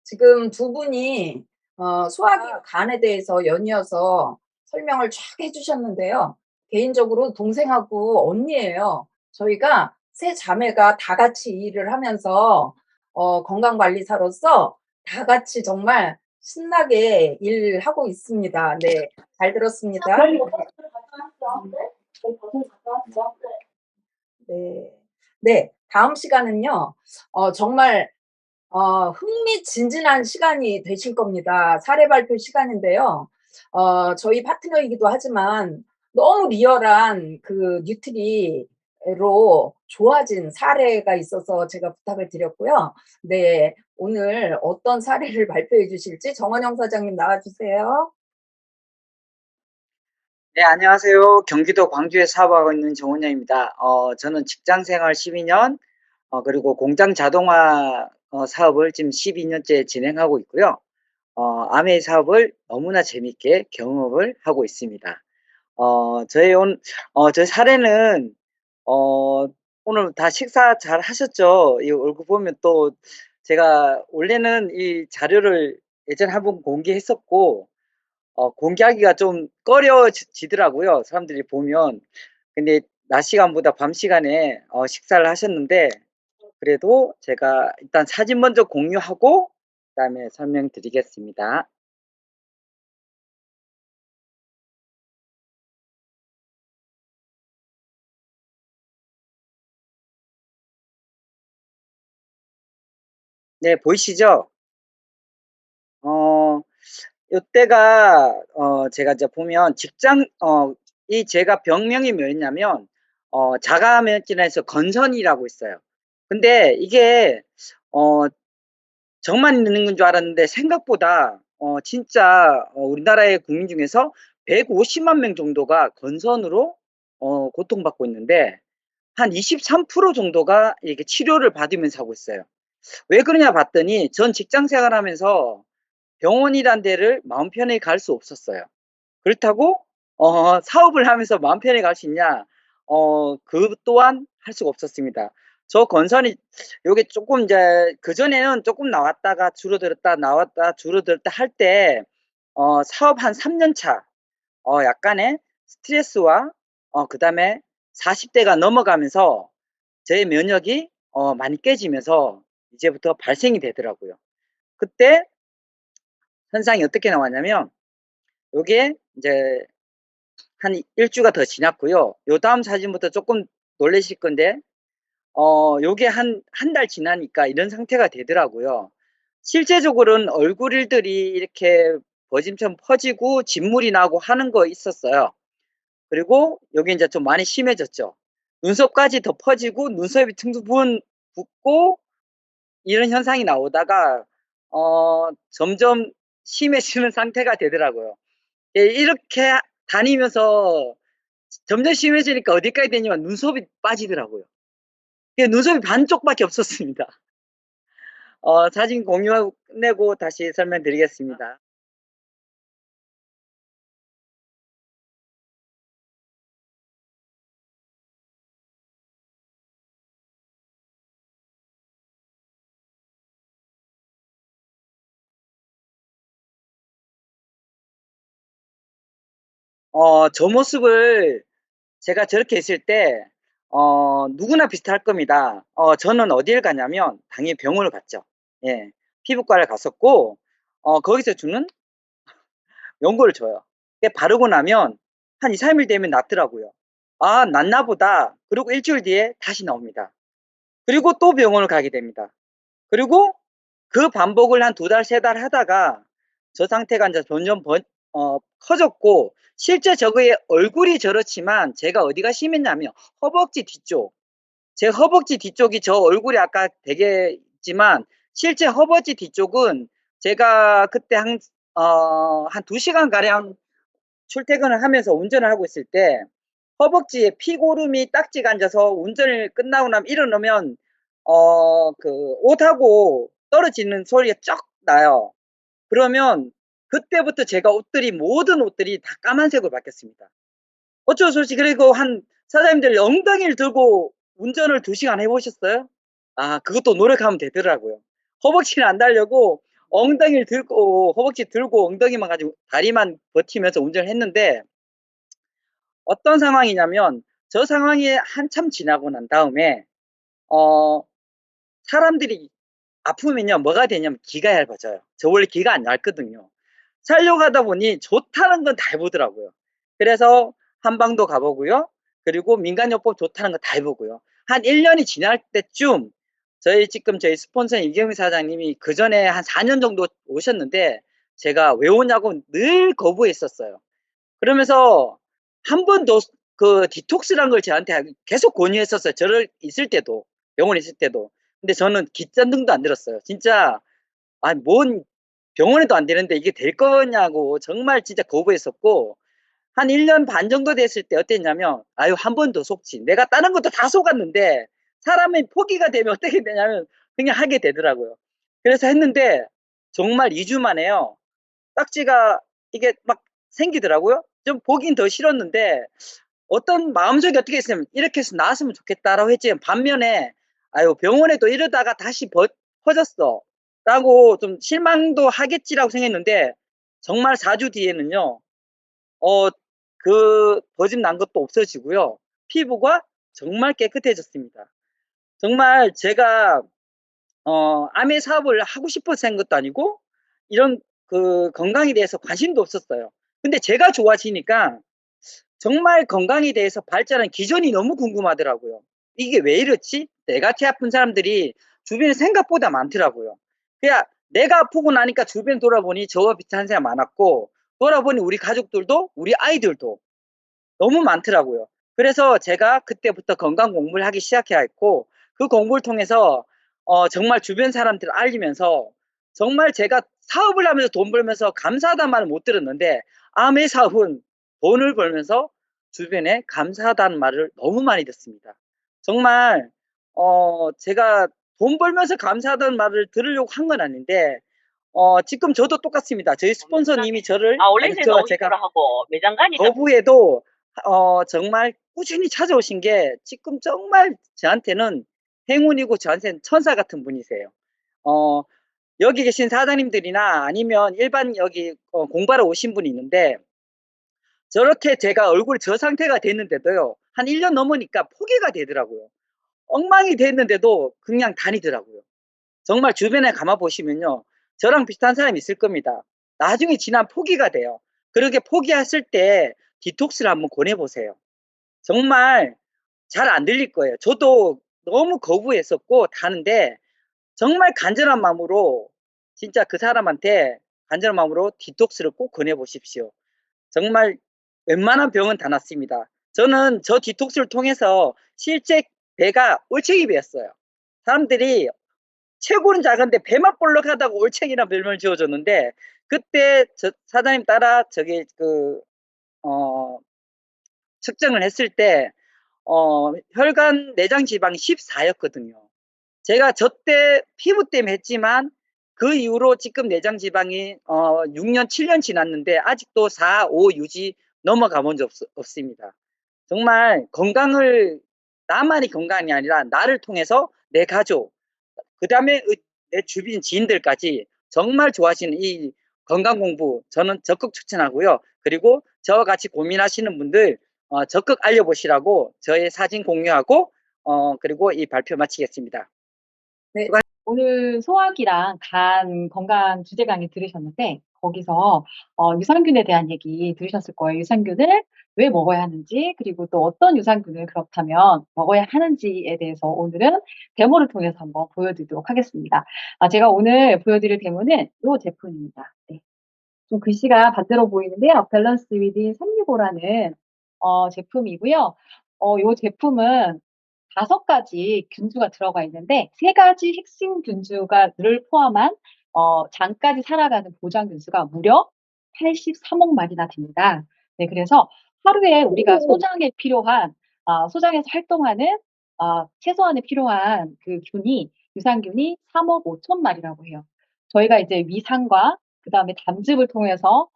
지금 두 분이 소화기 간에 대해서 연이어서 설명을 쫙 해주셨는데요. 개인적으로 동생하고 언니예요. 저희가 세 자매가 다 같이 일을 하면서 건강관리사로서 다 같이 정말 신나게 일하고 있습니다. 네, 잘 들었습니다. 네, 네, 다음 시간은요. 정말 흥미진진한 시간이 되실 겁니다. 사례 발표 시간인데요. 저희 파트너이기도 하지만 너무 리얼한 그 뉴트리로 좋아진 사례가 있어서 제가 부탁을 드렸고요. 네, 오늘 어떤 사례를 발표해 주실지 정원영 사장님 나와주세요. 네, 안녕하세요. 경기도 광주에 사업하고 있는 정원영입니다. 저는 직장 생활 12년, 그리고 공장 자동화 사업을 지금 12년째 진행하고 있고요. 아메이 사업을 너무나 재밌게 경험을 하고 있습니다. 저희 사례는, 오늘 다 식사 잘 하셨죠? 이 얼굴 보면 또 제가 원래는 이 자료를 예전에 한번 공개했었고, 공개하기가 좀 꺼려지더라고요, 사람들이 보면. 근데 낮 시간보다 밤 시간에 식사를 하셨는데 그래도 제가 일단 사진 먼저 공유하고 그다음에 설명드리겠습니다. 네, 보이시죠? 요때가 제가 이제 보면 이 제가 병명이 뭐였냐면 자가면역질환에서 건선이라고 있어요. 근데 이게 어 저만 있는 건 줄 알았는데 생각보다 진짜 우리나라의 국민 중에서 150만 명 정도가 건선으로 고통받고 있는데 한 23% 정도가 이렇게 치료를 받으면서 하고 있어요. 왜 그러냐 봤더니 전 직장 생활하면서 병원이란 데를 마음 편히 갈 수 없었어요. 그렇다고 사업을 하면서 마음 편히 갈 수 있냐? 그 또한 할 수가 없었습니다. 저 건선이 요게 쪼끔 이제 그전에는 쪼끔 나왔다가 줄어들었다 나왔다 줄어들었다 할 때 사업 한 3년 차 약간의 스트레스와 그다음에 40 대가 넘어가면서 제 면역이 많이 깨지면서 이제부터 발생이 되더라고요. 그때 현상이 어떻게 나왔냐면 요게 인제 한 일 주가 더 지났고요. 요다음 사진부터 쪼끔 놀라실 건데 요게 한 달 지나니까 이런 상태가 되더라고요. 실제적으로는 얼굴들이 이렇게 버짐처럼 퍼지고 진물이 나고 하는 거 있었어요. 그리고 요게 인제 좀 많이 심해졌죠. 눈썹까지 더 퍼지고 눈썹이 퉁퉁 붓고 이런 현상이 나오다가 점점 심해지는 상태가 되더라고요. 예, 이렇게 다니면서 점점 심해지니까 어디까지 되냐면 눈썹이 빠지더라고요. 예, 눈썹이 반쪽밖에 없었습니다. 사진 공유하고 끝내고 다시 설명드리겠습니다. 저 모습을 제가 저렇게 있을 때 누구나 비슷할 겁니다. 저는 어딜 가냐면 당연히 병원을 갔죠. 예. 피부과를 갔었고 거기서 주는 연고를 줘요. 그게 바르고 나면 한 2-3일 되면 낫더라고요. '아 낫나 보다.' 그리고 일 주일 뒤에 다시 나옵니다. 그리고 또 병원을 가게 됩니다. 그리고 그 반복을 한 2달 3달 하다가 저 상태가 인제 점점 커졌고 실제 저거의 얼굴이 저렇지만 제가 어디가 심했냐면 허벅지 뒤쪽. 제 허벅지 뒤쪽이 저 얼굴이 아까 되게 있지만 실제 허벅지 뒤쪽은 제가 그때 한 2 시간가량 출퇴근을 하면서 운전을 하고 있을 때 허벅지에 피고름이 딱지가 앉아서 운전을 끝나고 나면 일어나면 그 옷하고 떨어지는 소리가 쩍 나요. 그러면 그때부터 제가 모든 옷들이 다 까만색으로 바뀌었습니다. 어쩔 수 없이 그리고 사장님들 엉덩이를 들고 운전을 2 시간 해 보셨어요? 아 그것도 노력하면 되더라고요. 허벅지는 안 달려고 엉덩이를 들고 허벅지 들고 엉덩이만 가지고 다리만 버티면서 운전을 했는데 어떤 상황이냐면 저 상황이 한참 지나고 난 다음에 어 사람들이 아프면요 뭐가 되냐면 기가 얇아져요. 저 원래 기가 안 얇거든요. 살려고 하다 보니 좋다는 건 다 해 보더라고요. 그래서 한방도 가 보고요. 그리고 민간요법 좋다는 거 다 해 보고요. 한 1 년이 지날 때쯤 저희 스폰서인 이경미 사장님이 그전에 한 4년 정도 오셨는데 제가 "왜 오냐."고 늘 거부했었어요. 그러면서 한 번 더 그 디톡스라는 걸 저한테 계속 권유했었어요. 저를 있을 때도 병원에 있을 때도. 근데 저는 깃전등도 안 들었어요. 진짜 뭔 병원에도 안 되는데 이게 될 거냐고 정말 진짜 거부했었고 한 1년 반 정도 됐을 때 어땠냐면 '아유 한 번 더 속지.' 내가 다른 것도 다 속았는데 사람이 포기가 되면 어떻게 되냐면 그냥 하게 되더라고요. 그래서 했는데 정말 2주 만에요. 딱지가 이게 막 생기더라고요. 좀 보긴 더 싫었는데 어떤 마음속에 어떻게 했으면 '이렇게 해서 나았으면 좋겠다.'라고 했지만 반면에 '아유 병원에도 이러다가 다시 퍼졌어.'라고 좀 '실망도 하겠지.'라고 생각했는데 정말 4주 뒤에는요. 어 그 버짐 난 것도 없어지고요. 피부가 정말 깨끗해졌습니다. 정말 제가 암의 사업을 하고 싶어서 한 것도 아니고 이런 그 건강에 대해서 관심도 없었어요. 근데 제가 좋아지니까 정말 건강에 대해서 발전한 기전이 너무 궁금하더라고요. '이게 왜 이렇지?' 뇌같이 아픈 사람들이 주변에 생각보다 많더라고요. 그냥 내가 아프고 나니까 주변 돌아보니 저와 비슷한 사람이 많았고, 돌아보니 우리 가족들도 우리 아이들도 너무 많더라고요. 그래서 제가 그때부터 건강 공부를 하기 시작했고, 그 공부를 통해서 정말 주변 사람들 알리면서, 정말 제가 사업을 하면서 돈 벌면서 감사하다는 말을 못 들었는데, 암의 사업은 돈을 벌면서 주변에 감사하다는 말을 너무 많이 듣습니다. 정말 제가 돈 벌면서 감사하다는 말을 들으려고 한 건 아닌데, 지금 저도 똑같습니다. 저희 스폰서님이 저를 올린스에 저 나오실 제가 거라 하고 매장관이 거부해도 정말 꾸준히 찾아오신 게 지금 정말 저한테는 행운이고 저한테는 천사 같은 분이세요. 어 여기 계신 사장님들이나 아니면 일반 여기 공부하러 오신 분이 있는데, 저렇게 제가 얼굴이 저 상태가 됐는데도요, 한 1년 넘으니까 포기가 되더라고요. 엉망이 됐는데도 그냥 다니더라고요. 정말 주변에 가만 보시면요, 저랑 비슷한 사람이 있을 겁니다. 나중에 지나면 포기가 돼요. 그렇게 포기했을 때 디톡스를 한번 권해 보세요. 정말 잘 안 들릴 거예요. 저도 너무 거부했었고 다는데, 정말 간절한 마음으로 진짜 그 사람한테 간절한 마음으로 디톡스를 꼭 권해 보십시오. 정말 웬만한 병은 다 낫습니다. 저는 저 디톡스를 통해서 실제 배가 올챙이 배였어요. 사람들이 체구는 작은데 배만 볼록하다고 올챙이라는 별명을 지어줬는데, 그때 저 사장님 따라 저기 어 측정을 했을 때 혈관 내장 지방이 14 였거든요. 제가 저 때 피부 때문에 했지만 그 이후로 지금 내장 지방이 6 년, 7년 지났는데 아직도 4, 5 유지 넘어가 본 적 없습니다. 정말 건강을, 나만이 건강이 아니라 나를 통해서 내 가족, 그다음에 내 주변 지인들까지 정말 좋아하시는 이 건강 공부 저는 적극 추천하고요. 그리고 저와 같이 고민하시는 분들 적극 알려보시라고 저의 사진 공유하고 그리고 이 발표 마치겠습니다. 네. 오늘 소화기랑 간 건강 주제 강의 들으셨는데 거기서 유산균에 대한 얘기 들으셨을 거예요. 유산균을 왜 먹어야 하는지, 그리고 또 어떤 유산균을 그렇다면 먹어야 하는지에 대해서 오늘은 데모를 통해서 한번 보여드리도록 하겠습니다. 제가 오늘 보여드릴 데모는 이 제품입니다. 네. 좀 글씨가 반대로 보이는데요. 밸런스 위딘 365라는 제품이고요. 요 제품은 5가지 균주가 들어가 있는데 3가지 핵심 균주가 를 포함한 장까지 살아가는 보장 균수가 무려 83억 마리나 됩니다. 네, 그래서 하루에 우리가 소장에서 활동하는 최소한에 필요한 그 균이 유산균이 3억 5천 마리라고 해요. 저희가 이제 위산과 그다음에 담즙을 통해서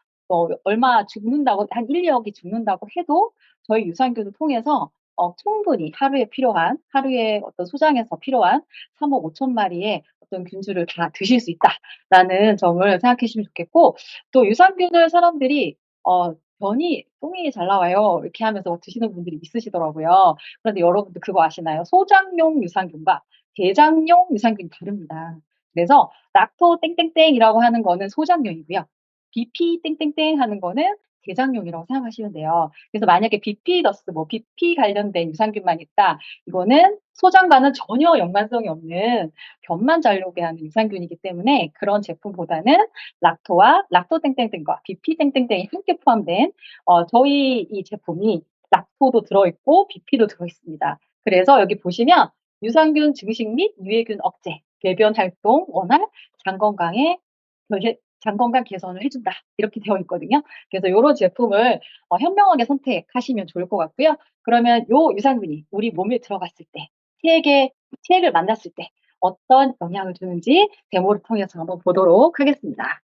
얼마 죽는다고 한 1-2억이 죽는다고 해도 저희 유산균을 통해서 충분히 하루에 어떤 소장에서 필요한 3억 5천 마리의 어떤 균주를 다 드실 수 있다라는 점을 생각해 주시면 좋겠고, 또 유산균을 사람들이 "변이 똥이 잘 나와요." 이렇게 하면서 드시는 분들이 있으시더라고요. 그런데 여러분들 그거 아시나요? 소장용 유산균과 대장용 유산균이 다릅니다. 그래서 락토 땡땡땡이라고 하는 거는 소장용이고요. BP 땡땡땡 하는 거는 대장용이라고 생각하시면 돼요. 그래서 만약에 비피더스 BP 관련된 유산균만 있다, 이거는 소장과는 전혀 연관성이 없는 변만 자르게 하는 유산균이기 때문에 그런 제품보다는 락토와 락토 땡땡땡과 BP 땡땡땡이 함께 포함된 저희 이 제품이 락토도 들어있고 BP도 들어있습니다. 그래서 여기 보시면 유산균 증식 및 유해균 억제, 배변 활동 원활, 장 건강 개선을 해준다, 이렇게 되어 있거든요. 그래서 요런 제품을 현명하게 선택하시면 좋을 것 같고요. 그러면 요 유산균이 우리 몸에 들어갔을 때, 체액을 만났을 때 어떤 영향을 주는지 데모를 통해서 한번 보도록 하겠습니다.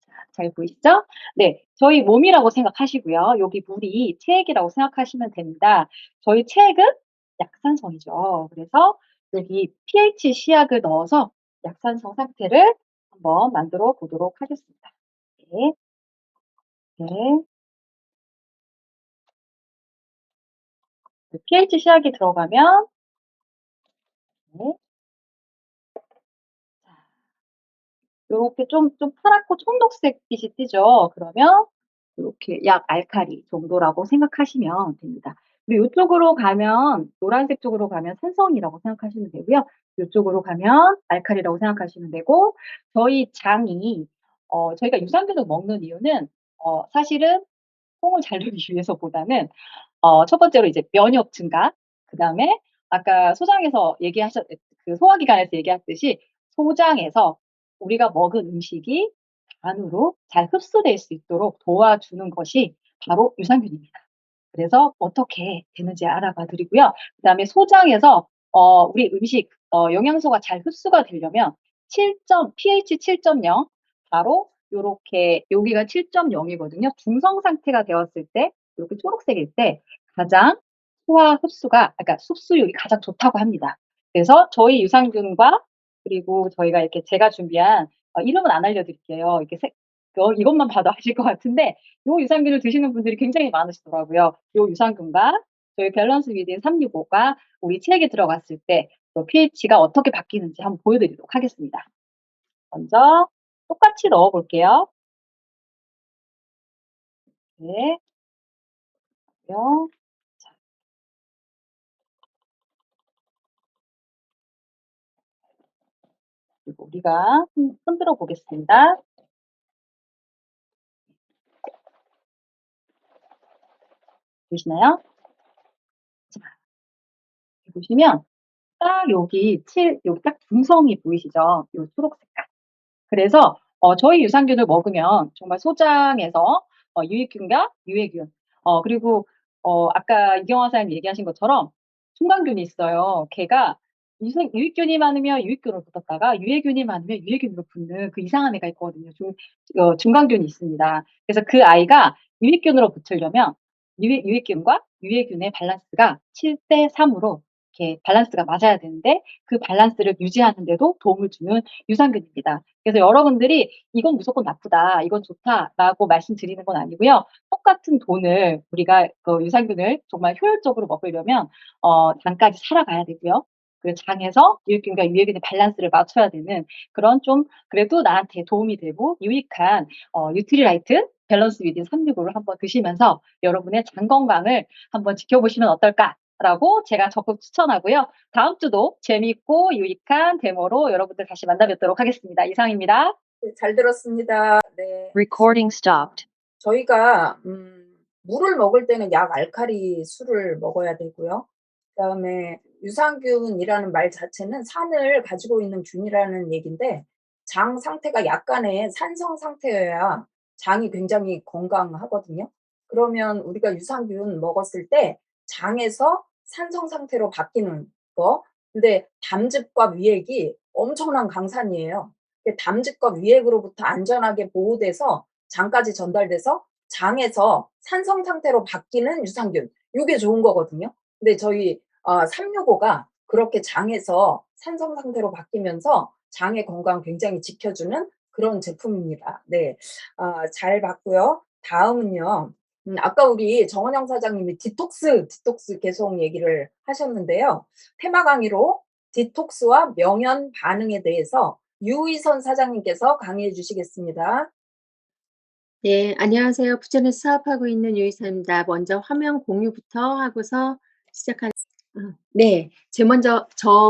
자, 잘 보이시죠? 네, 저희 몸이라고 생각하시고요. 여기 물이 체액이라고 생각하시면 됩니다. 저희 체액은 약산성이죠. 그래서 여기 pH 시약을 넣어서 약산성 상태를 한번 만들어 보도록 하겠습니다. 네. 네. pH 시약이 들어가면 네. 요렇게 좀 파랗고 청록색 빛이 뜨죠. 그러면 요렇게 약 알칼리 정도라고 생각하시면 됩니다. 그리고 요쪽으로 가면 노란색 쪽으로 가면 산성이라고 생각하시면 되고요. 이쪽으로 가면 알칼리라고 생각하시면 되고, 저희 장이 저희가 유산균을 먹는 이유는 사실은 콩을 자르기 위해서보다는 첫 번째로 이제 면역 증가, 그다음에 아까 소장에서 그 소화기관에서 얘기했듯이 소장에서 우리가 먹은 음식이 간으로 잘 흡수될 수 있도록 도와주는 것이 바로 유산균입니다. 그래서 어떻게 되는지 알아봐 드리고요. 그다음에 소장에서 우리 음식 영양소가 잘 흡수가 되려면 pH 7.0, 바로 요렇게 여기가 7.0이거든요. 중성 상태가 되었을 때 이렇게 초록색일 때 가장 소화 흡수가, 그러니까 흡수율이 가장 좋다고 합니다. 그래서 저희 유산균과, 그리고 저희가 이렇게 제가 준비한 이름은 안 알려드릴게요. 이렇게 이것만 봐도 아실 것 같은데, 요 유산균을 드시는 분들이 굉장히 많으시더라고요. 요 유산균과 저희 밸런스 위딘 365가 우리 체액에 들어갔을 때 또 pH가 어떻게 바뀌는지 한번 보여드리도록 하겠습니다. 먼저 똑같이 넣어볼게요. 네. 그리고요. 자, 그리고 우리가 흔들어 보겠습니다. 보시나요? 자, 보시면 딱 여기 딱 중성이 보이시죠? 요 초록 색깔. 그래서 저희 유산균을 먹으면 정말 소장에서 유익균과 유해균, 그리고 아까 이경화 사장님 얘기하신 것처럼 중간균이 있어요. 걔가 유익균이 많으면 유익균으로 붙었다가 유해균이 많으면 유해균으로 붙는 그 이상한 애가 있거든요. 중간균이 있습니다. 그래서 그 아이가 유익균으로 붙으려면 유익균과 유해균의 밸런스가 7대 3으로 이렇게 밸런스가 맞아야 되는데, 그 밸런스를 유지하는 데도 도움을 주는 유산균입니다. 그래서 여러분들이 이건 무조건 나쁘다, 이건 좋다라고 말씀드리는 건 아니고요. 똑같은 돈을 우리가 그 유산균을 정말 효율적으로 먹으려면 장까지 살아가야 되고요. 그리고 장에서 유익균과 유해균의 밸런스를 맞춰야 되는 그런, 좀 그래도 나한테 도움이 되고 유익한 뉴트리라이트 밸런스 위딘 365를 한번 드시면서 여러분의 장 건강을 한번 지켜보시면 어떨까라고 제가 적극 추천하고요. 다음 주도 재미있고 유익한 데모로 여러분들 다시 만나뵙도록 하겠습니다. 이상입니다. 네, 잘 들었습니다. 네. Recording stopped. 저희가 물을 먹을 때는 약 알칼리 수를 먹어야 되고요. 그다음에 유산균이라는 말 자체는 산을 가지고 있는 균이라는 얘기인데, 장 상태가 약간의 산성 상태여야 장이 굉장히 건강하거든요. 그러면 우리가 유산균 먹었을 때 장에서 산성 상태로 바뀌는 거, 근데 담즙과 위액이 엄청난 강산이에요. 담즙과 위액으로부터 안전하게 보호돼서 장까지 전달돼서 장에서 산성 상태로 바뀌는 유산균, 요게 좋은 거거든요. 근데 저희 365가 그렇게 장에서 산성 상태로 바뀌면서 장의 건강 굉장히 지켜주는 그런 제품입니다. 네. 잘 봤고요. 다음은요. 아까 우리 정원영 사장님이 디톡스 계속 얘기를 하셨는데요. 테마 강의로 디톡스와 명현 반응에 대해서 유의선 사장님께서 강의해 주시겠습니다. 네, 안녕하세요. 부천에서 사업하고 있는 유이사입니다. 먼저 화면 공유부터 하고서 네, 저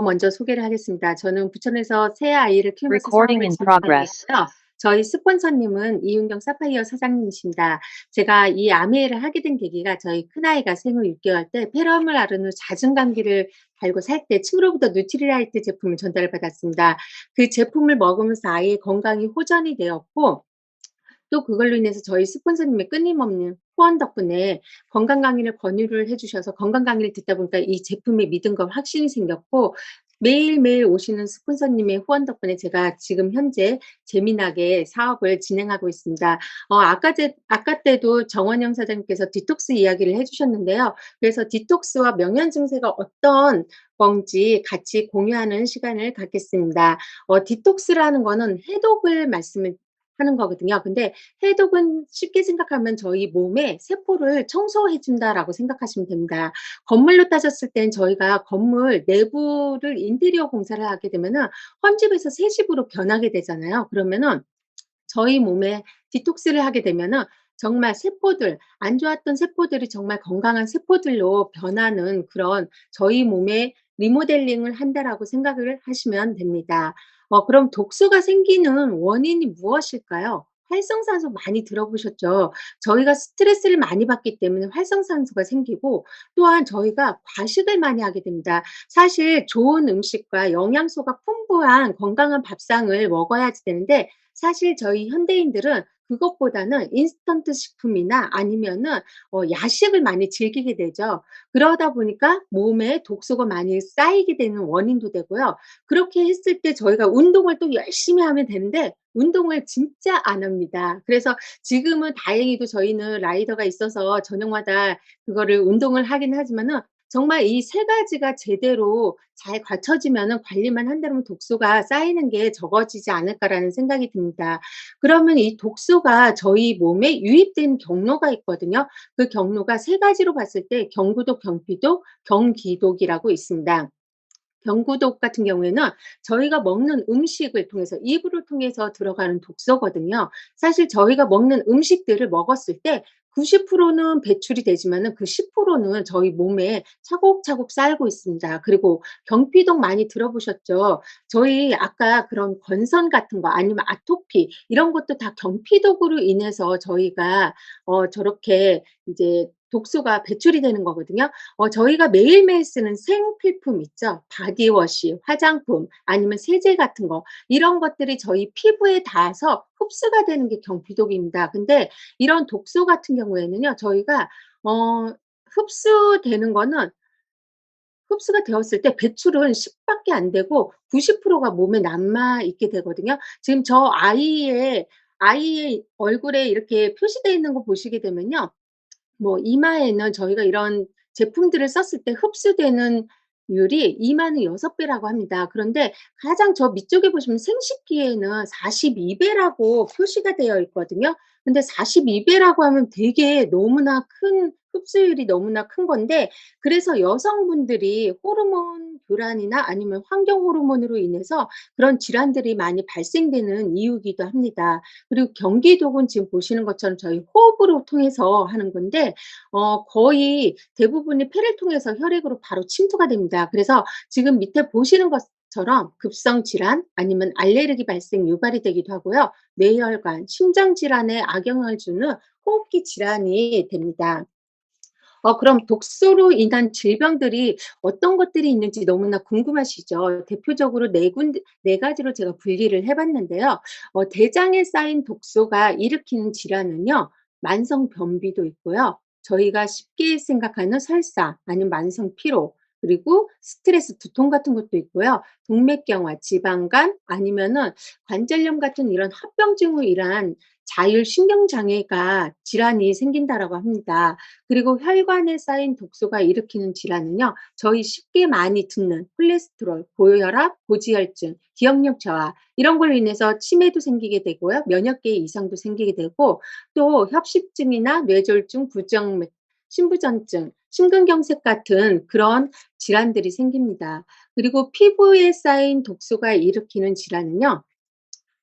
먼저 소개를 하겠습니다. 저는 부천에서 새 아이를 키우면서 Recording in progress. 저희 스폰서님은 이윤경 사파이어 사장님이십니다. 제가 이 아메이를 하게 된 계기가, 저희 큰아이가 생후 6개월 때 페라물 아르누 잦은 감기를 달고 살 때 친구로부터 누트리라이트 제품을 전달을 받았습니다. 그 제품을 먹으면서 아이의 건강이 호전이 되었고, 또 그걸로 인해서 저희 스폰서님의 끊임없는 후원 덕분에 건강 강의를 권유를 해주셔서 건강 강의를 듣다 보니까 이 제품에 믿음과 확신이 생겼고, 매일매일 오시는 스폰서님의 후원 덕분에 제가 지금 현재 재미나게 사업을 진행하고 있습니다. 아까 때도 정원영 사장님께서 디톡스 이야기를 해주셨는데요. 그래서 디톡스와 명현 증세가 어떤 건지 같이 공유하는 시간을 갖겠습니다. 디톡스라는 거는 해독을 말씀을 하는 거거든요. 근데 해독은 쉽게 생각하면 저희 몸의 세포를 청소해 준다라고 생각하시면 됩니다. 건물로 따졌을 땐 저희가 건물 내부를 인테리어 공사를 하게 되면은 헌집에서 새 집으로 변하게 되잖아요. 그러면은 저희 몸에 디톡스를 하게 되면은 정말 세포들, 안 좋았던 세포들이 정말 건강한 세포들로 변하는 그런 저희 몸의 리모델링을 한다라고 생각을 하시면 됩니다. 그럼 독소가 생기는 원인이 무엇일까요? 활성산소 많이 들어보셨죠? 저희가 스트레스를 많이 받기 때문에 활성산소가 생기고 또한 저희가 과식을 많이 하게 됩니다. 사실 좋은 음식과 영양소가 풍부한 건강한 밥상을 먹어야지 되는데 사실 저희 현대인들은 그것보다는 인스턴트 식품이나 아니면은 야식을 많이 즐기게 되죠. 그러다 보니까 몸에 독소가 많이 쌓이게 되는 원인도 되고요. 그렇게 했을 때 저희가 운동을 또 열심히 하면 되는데 운동을 진짜 안 합니다. 그래서 지금은 다행히도 저희는 라이더가 있어서 저녁마다 그거를 운동을 하긴 하지만은 정말 이 세 가지가 제대로 잘 갖춰지면은 관리만 한다면 독소가 쌓이는 게 적어지지 않을까라는 생각이 듭니다. 그러면 이 독소가 저희 몸에 유입된 경로가 있거든요. 그 경로가 세 가지로 봤을 때 경구독, 경피독, 경기독이라고 있습니다. 경구독 같은 경우에는 저희가 먹는 음식을 통해서 입으로 통해서 들어가는 독소거든요. 사실 저희가 먹는 음식들을 먹었을 때 90%는 배출이 되지만은 그 10%는 저희 몸에 차곡차곡 쌓이고 있습니다. 그리고 경피독 많이 들어보셨죠? 저희 아까 그런 건선 같은 거 아니면 아토피 이런 것도 다 경피독으로 인해서 저희가 저렇게 이제 독소가 배출이 되는 거거든요. 저희가 매일매일 쓰는 생필품 있죠? 바디워시, 화장품 아니면 세제 같은 거 이런 것들이 저희 피부에 닿아서 흡수가 되는 게 경피독입니다. 근데 이런 독소 같은 경우에는요. 저희가 흡수되는 거는 흡수가 되었을 때 배출은 10 밖에 안 되고 90%가 몸에 남아 있게 되거든요. 지금 저 아이의 얼굴에 이렇게 표시되어 있는 거 보시게 되면요. 뭐 이마에는 저희가 이런 제품들을 썼을 때 흡수되는 율이 이마는 6배라고 합니다. 그런데 가장 저 밑쪽에 보시면 생식기에는 42배라고 표시가 되어 있거든요. 근데 42배라고 하면 되게 너무나 큰 흡수율이 너무나 큰 건데 그래서 여성분들이 호르몬 교란이나 아니면 환경 호르몬으로 인해서 그런 질환들이 많이 발생되는 이유이기도 합니다. 그리고 경기독은 지금 보시는 것처럼 저희 호흡으로 통해서 하는 건데 거의 대부분이 폐를 통해서 혈액으로 바로 침투가 됩니다. 그래서 지금 밑에 보시는 것처럼 급성 질환 아니면 알레르기 발생 유발이 되기도 하고요. 뇌혈관, 심장 질환에 악영향을 주는 호흡기 질환이 됩니다. 그럼 독소로 인한 질병들이 어떤 것들이 있는지 너무나 궁금하시죠? 대표적으로 네 가지로 제가 분리를 해 봤는데요. 대장에 쌓인 독소가 일으키는 질환은요. 만성 변비도 있고요. 저희가 쉽게 생각하는 설사 아니면 만성 피로 그리고 스트레스, 두통 같은 것도 있고요. 동맥경화, 지방간 아니면은 관절염 같은 이런 합병증으로 인한 자율신경장애가 질환이 생긴다라고 합니다. 그리고 혈관에 쌓인 독소가 일으키는 질환은요. 저희 쉽게 많이 듣는 콜레스테롤, 고혈압, 고지혈증, 기억력 저하 이런 걸로 인해서 치매도 생기게 되고요. 면역계 이상도 생기게 되고 또 협식증이나 뇌졸중, 부정맥, 심부전증, 심근경색 같은 그런 질환들이 생깁니다. 그리고 피부에 쌓인 독소가 일으키는 질환은요.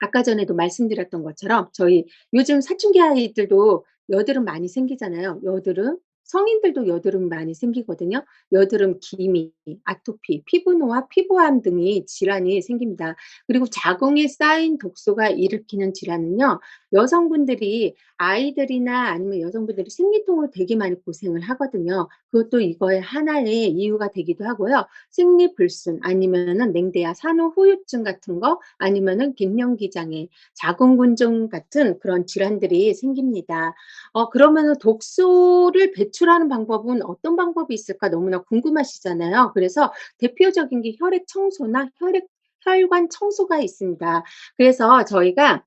아까 전에도 말씀드렸던 것처럼 저희 요즘 사춘기 아이들도 여드름 많이 생기잖아요. 여드름, 성인들도 여드름 많이 생기거든요. 여드름, 기미, 아토피, 피부노화, 피부암 등이 질환이 생깁니다. 그리고 자궁에 쌓인 독소가 일으키는 질환은요. 여성분들이 아이들이나 아니면 여성분들이 생리통으로 되게 많이 고생을 하거든요. 그것도 이거의 하나의 이유가 되기도 하고요. 생리불순 아니면은 냉대야, 산후후유증 같은 거 아니면은 갱년기 장애, 자궁근종 같은 그런 질환들이 생깁니다. 그러면은 독소를 배출하는 방법은 어떤 방법이 있을까 너무나 궁금하시잖아요. 그래서 대표적인 게 혈액 청소나 혈관 청소가 있습니다. 그래서 저희가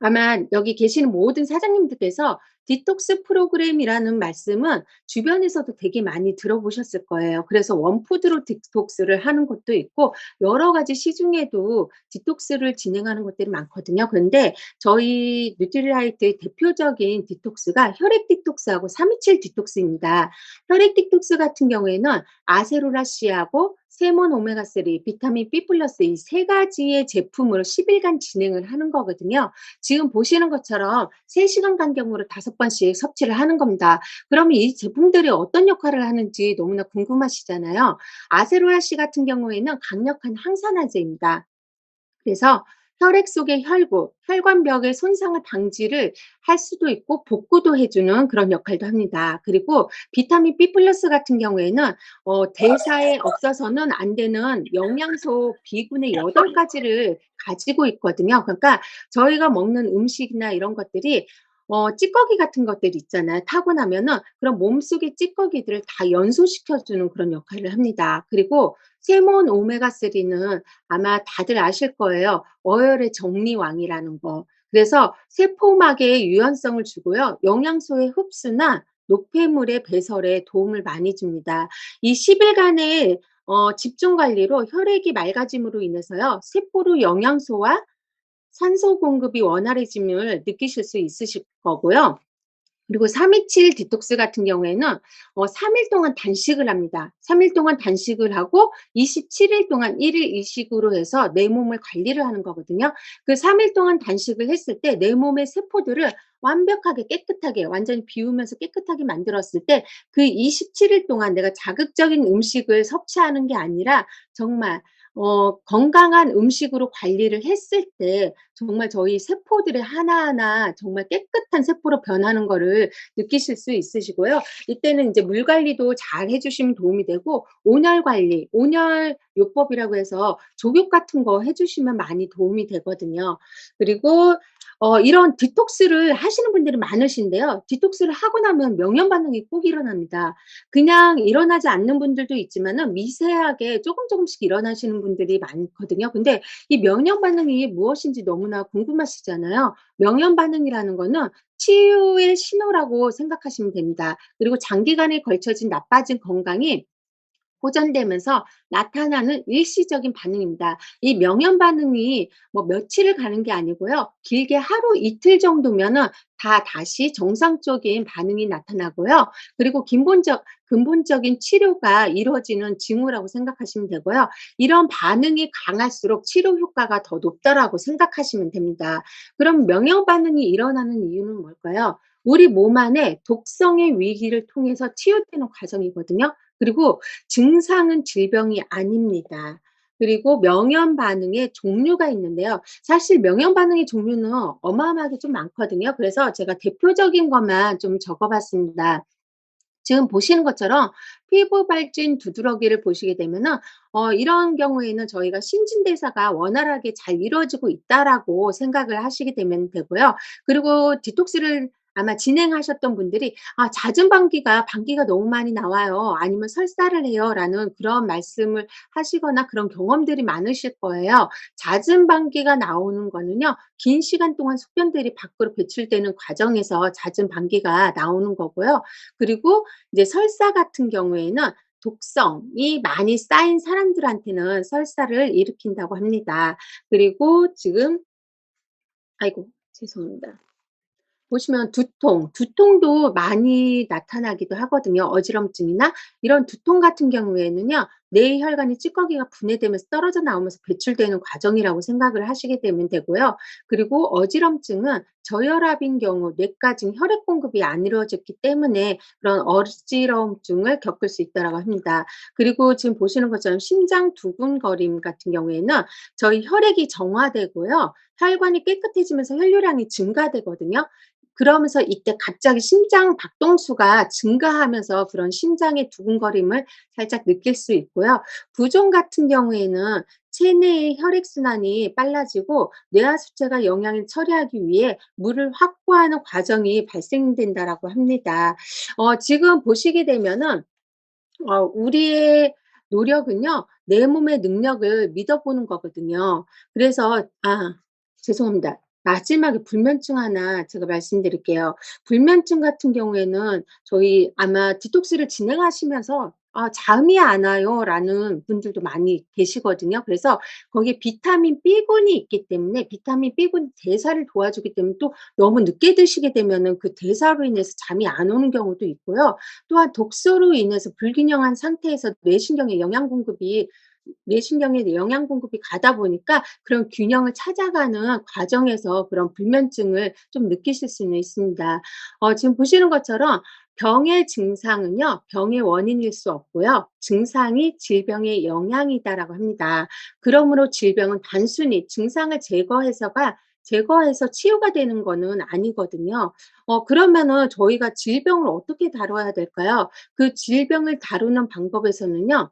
아마 여기 계시는 모든 사장님들께서 디톡스 프로그램이라는 말씀은 주변에서도 되게 많이 들어보셨을 거예요. 그래서 원푸드로 디톡스를 하는 것도 있고 여러 가지 시중에도 디톡스를 진행하는 것들이 많거든요. 그런데 저희 뉴트리라이트의 대표적인 디톡스가 혈액 디톡스하고 327 디톡스입니다. 혈액 디톡스 같은 경우에는 아세로라 C하고 세몬 오메가3, 비타민 B 플러스 이 세 가지의 제품으로 10일간 진행을 하는 거거든요. 지금 보시는 것처럼 3시간 간격으로 5번씩 섭취를 하는 겁니다. 그러면 이 제품들이 어떤 역할을 하는지 너무나 궁금하시잖아요. 아세로라씨 같은 경우에는 강력한 항산화제입니다. 그래서 혈액 속의 혈구, 혈관벽의 손상을 방지를 할 수도 있고 복구도 해주는 그런 역할도 합니다. 그리고 비타민 B 플러스 같은 경우에는 대사에 없어서는 안 되는 영양소 B군의 8가지를 가지고 있거든요. 그러니까 저희가 먹는 음식이나 이런 것들이 찌꺼기 같은 것들 있잖아요. 타고 나면은 그런 몸속의 찌꺼기들을 다 연소시켜주는 그런 역할을 합니다. 그리고 세몬 오메가3는 아마 다들 아실 거예요. 어혈의 정리왕이라는 거. 그래서 세포막에 유연성을 주고요. 영양소의 흡수나 노폐물의 배설에 도움을 많이 줍니다. 이 10일간의 집중 관리로 혈액이 맑아짐으로 인해서요. 세포로 영양소와 산소 공급이 원활해짐을 느끼실 수 있으실 거고요. 그리고 327 디톡스 같은 경우에는 3일 동안 단식을 합니다. 3일 동안 단식을 하고 27일 동안 1일 2식으로 해서 내 몸을 관리를 하는 거거든요. 그 3일 동안 단식을 했을 때 내 몸의 세포들을 완벽하게 깨끗하게 완전히 비우면서 깨끗하게 만들었을 때 그 27일 동안 내가 자극적인 음식을 섭취하는 게 아니라 정말 건강한 음식으로 관리를 했을 때 정말 저희 세포들의 하나하나 정말 깨끗한 세포로 변하는 거를 느끼실 수 있으시고요. 이때는 이제 물 관리도 잘 해주시면 도움이 되고 온열 관리, 온열 요법이라고 해서 족욕 같은 거 해주시면 많이 도움이 되거든요. 그리고 이런 디톡스를 하시는 분들이 많으신데요. 디톡스를 하고 나면 명현 반응이 꼭 일어납니다. 그냥 일어나지 않는 분들도 있지만은 미세하게 조금씩 일어나시는 분들이 많거든요. 근데 이 명현 반응이 무엇인지 너무나 궁금하시잖아요. 명현 반응이라는 거는 치유의 신호라고 생각하시면 됩니다. 그리고 장기간에 걸쳐진 나빠진 건강이 호전되면서 나타나는 일시적인 반응입니다. 이 명현 반응이 뭐 며칠을 가는 게 아니고요. 길게 하루 이틀 정도면은 다시 정상적인 반응이 나타나고요. 그리고 근본적인 치료가 이루어지는 징후라고 생각하시면 되고요. 이런 반응이 강할수록 치료 효과가 더 높다라고 생각하시면 됩니다. 그럼 명현 반응이 일어나는 이유는 뭘까요? 우리 몸 안에 독성의 위기를 통해서 치유되는 과정이거든요. 그리고 증상은 질병이 아닙니다. 그리고 명현 반응의 종류가 있는데요. 사실 명현 반응의 종류는 어마어마하게 좀 많거든요. 그래서 제가 대표적인 것만 좀 적어봤습니다. 지금 보시는 것처럼 피부 발진 두드러기를 보시게 되면은 이런 경우에는 저희가 신진대사가 원활하게 잘 이루어지고 있다라고 생각을 하시게 되면 되고요. 그리고 디톡스를 아마 진행하셨던 분들이 잦은 방귀가 너무 많이 나와요. 아니면 설사를 해요라는 그런 말씀을 하시거나 그런 경험들이 많으실 거예요. 잦은 방귀가 나오는 거는요. 긴 시간 동안 소변들이 밖으로 배출되는 과정에서 잦은 방귀가 나오는 거고요. 그리고 이제 설사 같은 경우에는 독성이 많이 쌓인 사람들한테는 설사를 일으킨다고 합니다. 그리고 지금 아이고 죄송합니다. 보시면 두통도 많이 나타나기도 하거든요. 어지럼증이나 이런 두통 같은 경우에는요. 뇌 혈관이 찌꺼기가 분해되면서 떨어져 나오면서 배출되는 과정이라고 생각을 하시게 되면 되고요. 그리고 어지럼증은 저혈압인 경우 뇌가 지금 혈액 공급이 안 이루어졌기 때문에 그런 어지럼증을 겪을 수 있다고 합니다. 그리고 지금 보시는 것처럼 심장 두근거림 같은 경우에는 저희 혈액이 정화되고요. 혈관이 깨끗해지면서 혈류량이 증가되거든요. 그러면서 이때 갑자기 심장 박동수가 증가하면서 그런 심장의 두근거림을 살짝 느낄 수 있고요. 부종 같은 경우에는 체내의 혈액순환이 빨라지고 뇌하수체가 영양을 처리하기 위해 물을 확보하는 과정이 발생된다라고 합니다. 지금 보시게 되면은 우리의 노력은요. 내 몸의 능력을 믿어보는 거거든요. 그래서 죄송합니다. 마지막에 불면증 하나 제가 말씀드릴게요. 불면증 같은 경우에는 저희 아마 디톡스를 진행하시면서 잠이 안 와요."라는 분들도 많이 계시거든요. 그래서 거기에 비타민 B군이 있기 때문에 비타민 B군이 대사를 도와주기 때문에 또 너무 늦게 드시게 되면은 그 대사로 인해서 잠이 안 오는 경우도 있고요. 또한 독소로 인해서 불균형한 상태에서 뇌신경에 영양 공급이 가다 보니까 그런 균형을 찾아가는 과정에서 그런 불면증을 좀 느끼실 수는 있습니다. 지금 보시는 것처럼 병의 증상은요, 병의 원인일 수 없고요. 증상이 질병의 영향이다라고 합니다. 그러므로 질병은 단순히 증상을 제거해서 치유가 되는 거는 아니거든요. 그러면은 저희가 질병을 어떻게 다뤄야 될까요? 그 질병을 다루는 방법에서는요.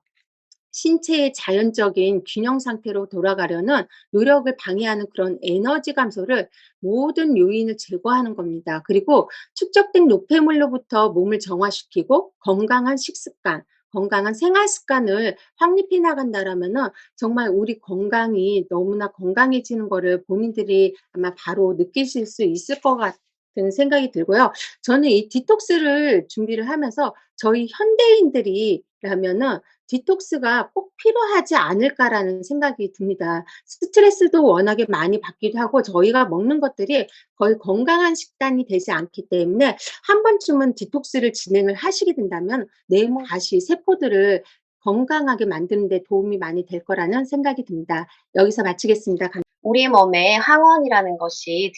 신체의 자연적인 균형 상태로 돌아가려는 노력을 방해하는 그런 에너지 감소를 모든 요인을 제거하는 겁니다. 그리고 축적된 노폐물로부터 몸을 정화시키고 건강한 식습관, 건강한 생활 습관을 확립해 나간다라면은 정말 우리 건강이 너무나 건강해지는 거를 본인들이 아마 바로 느끼실 수 있을 것 같은 생각이 들고요. 저는 이 디톡스를 준비를 하면서 저희 현대인들이라면은 '디톡스가 꼭 필요하지 않을까.'라는 생각이 듭니다. 스트레스도 워낙에 많이 받기도 하고 저희가 먹는 것들이 거의 건강한 식단이 되지 않기 때문에 한 번쯤은 디톡스를 진행을 하시게 된다면 내 몸 다시 세포들을 건강하게 만드는 데 도움이 많이 될 거라는 생각이 듭니다. 여기서 마치겠습니다. 우리 몸에 항원이라는 것이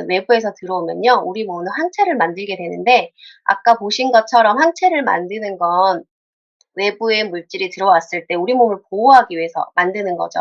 외부에서 들어오면요. 우리 몸은 항체를 만들게 되는데 아까 보신 것처럼 항체를 만드는 건 외부의 물질이 들어왔을 때 우리 몸을 보호하기 위해서 만드는 거죠.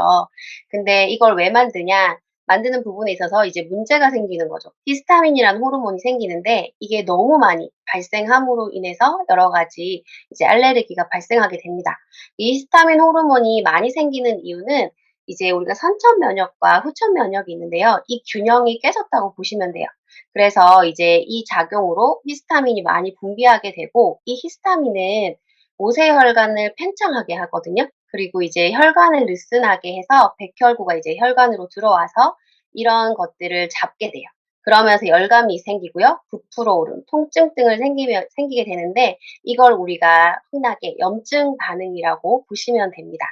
근데 이걸 왜 만드냐? 만드는 부분에 있어서 이제 문제가 생기는 거죠. 히스타민이라는 호르몬이 생기는데 이게 너무 많이 발생함으로 인해서 여러 가지 이제 알레르기가 발생하게 됩니다. 이 히스타민 호르몬이 많이 생기는 이유는 이제 우리가 선천 면역과 후천 면역이 있는데요. 이 균형이 깨졌다고 보시면 돼요. 그래서 이제 이 작용으로 히스타민이 많이 분비하게 되고 이 히스타민은 모세혈관을 팽창하게 하거든요. 그리고 이제 혈관을 느슨하게 해서 백혈구가 이제 혈관으로 들어와서 이런 것들을 잡게 돼요. 그러면서 열감이 생기고요. 부풀어 오름, 통증 등을 생기게 되는데 이걸 우리가 흔하게 염증 반응이라고 보시면 됩니다.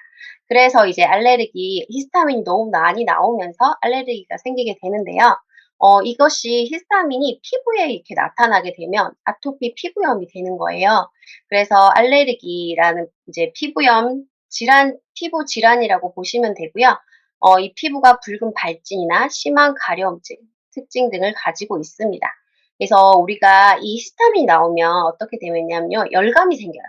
그래서 이제 히스타민이 너무 많이 나오면서 알레르기가 생기게 되는데요. 이것이 히스타민이 피부에 이렇게 나타나게 되면 아토피 피부염이 되는 거예요. 그래서 알레르기라는 이제 피부 질환이라고 보시면 되고요. 이 피부가 붉은 발진이나 심한 가려움증, 특징 등을 가지고 있습니다. 그래서 우리가 이 히스타민이 나오면 어떻게 되냐면요. 열감이 생겨요.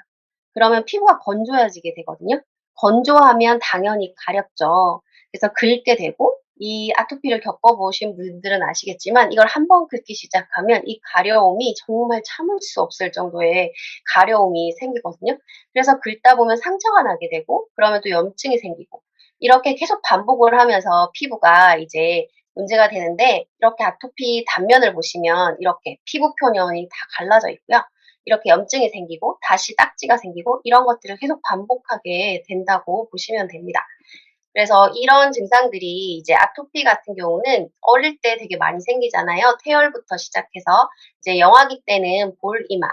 그러면 피부가 건조해지게 되거든요. 건조하면 당연히 가렵죠. 그래서 긁게 되고 이 아토피를 겪어보신 분들은 아시겠지만 이걸 한번 긁기 시작하면 이 가려움이 정말 참을 수 없을 정도의 가려움이 생기거든요. 그래서 긁다 보면 상처가 나게 되고 그러면 또 염증이 생기고 이렇게 계속 반복을 하면서 피부가 이제 문제가 되는데 이렇게 아토피 단면을 보시면 이렇게 피부 표면이 다 갈라져 있고요. 이렇게 염증이 생기고 다시 딱지가 생기고 이런 것들을 계속 반복하게 된다고 보시면 됩니다. 그래서 이런 증상들이 이제 아토피 같은 경우는 어릴 때 되게 많이 생기잖아요. 태열부터 시작해서 이제 영아기 때는 볼 이마,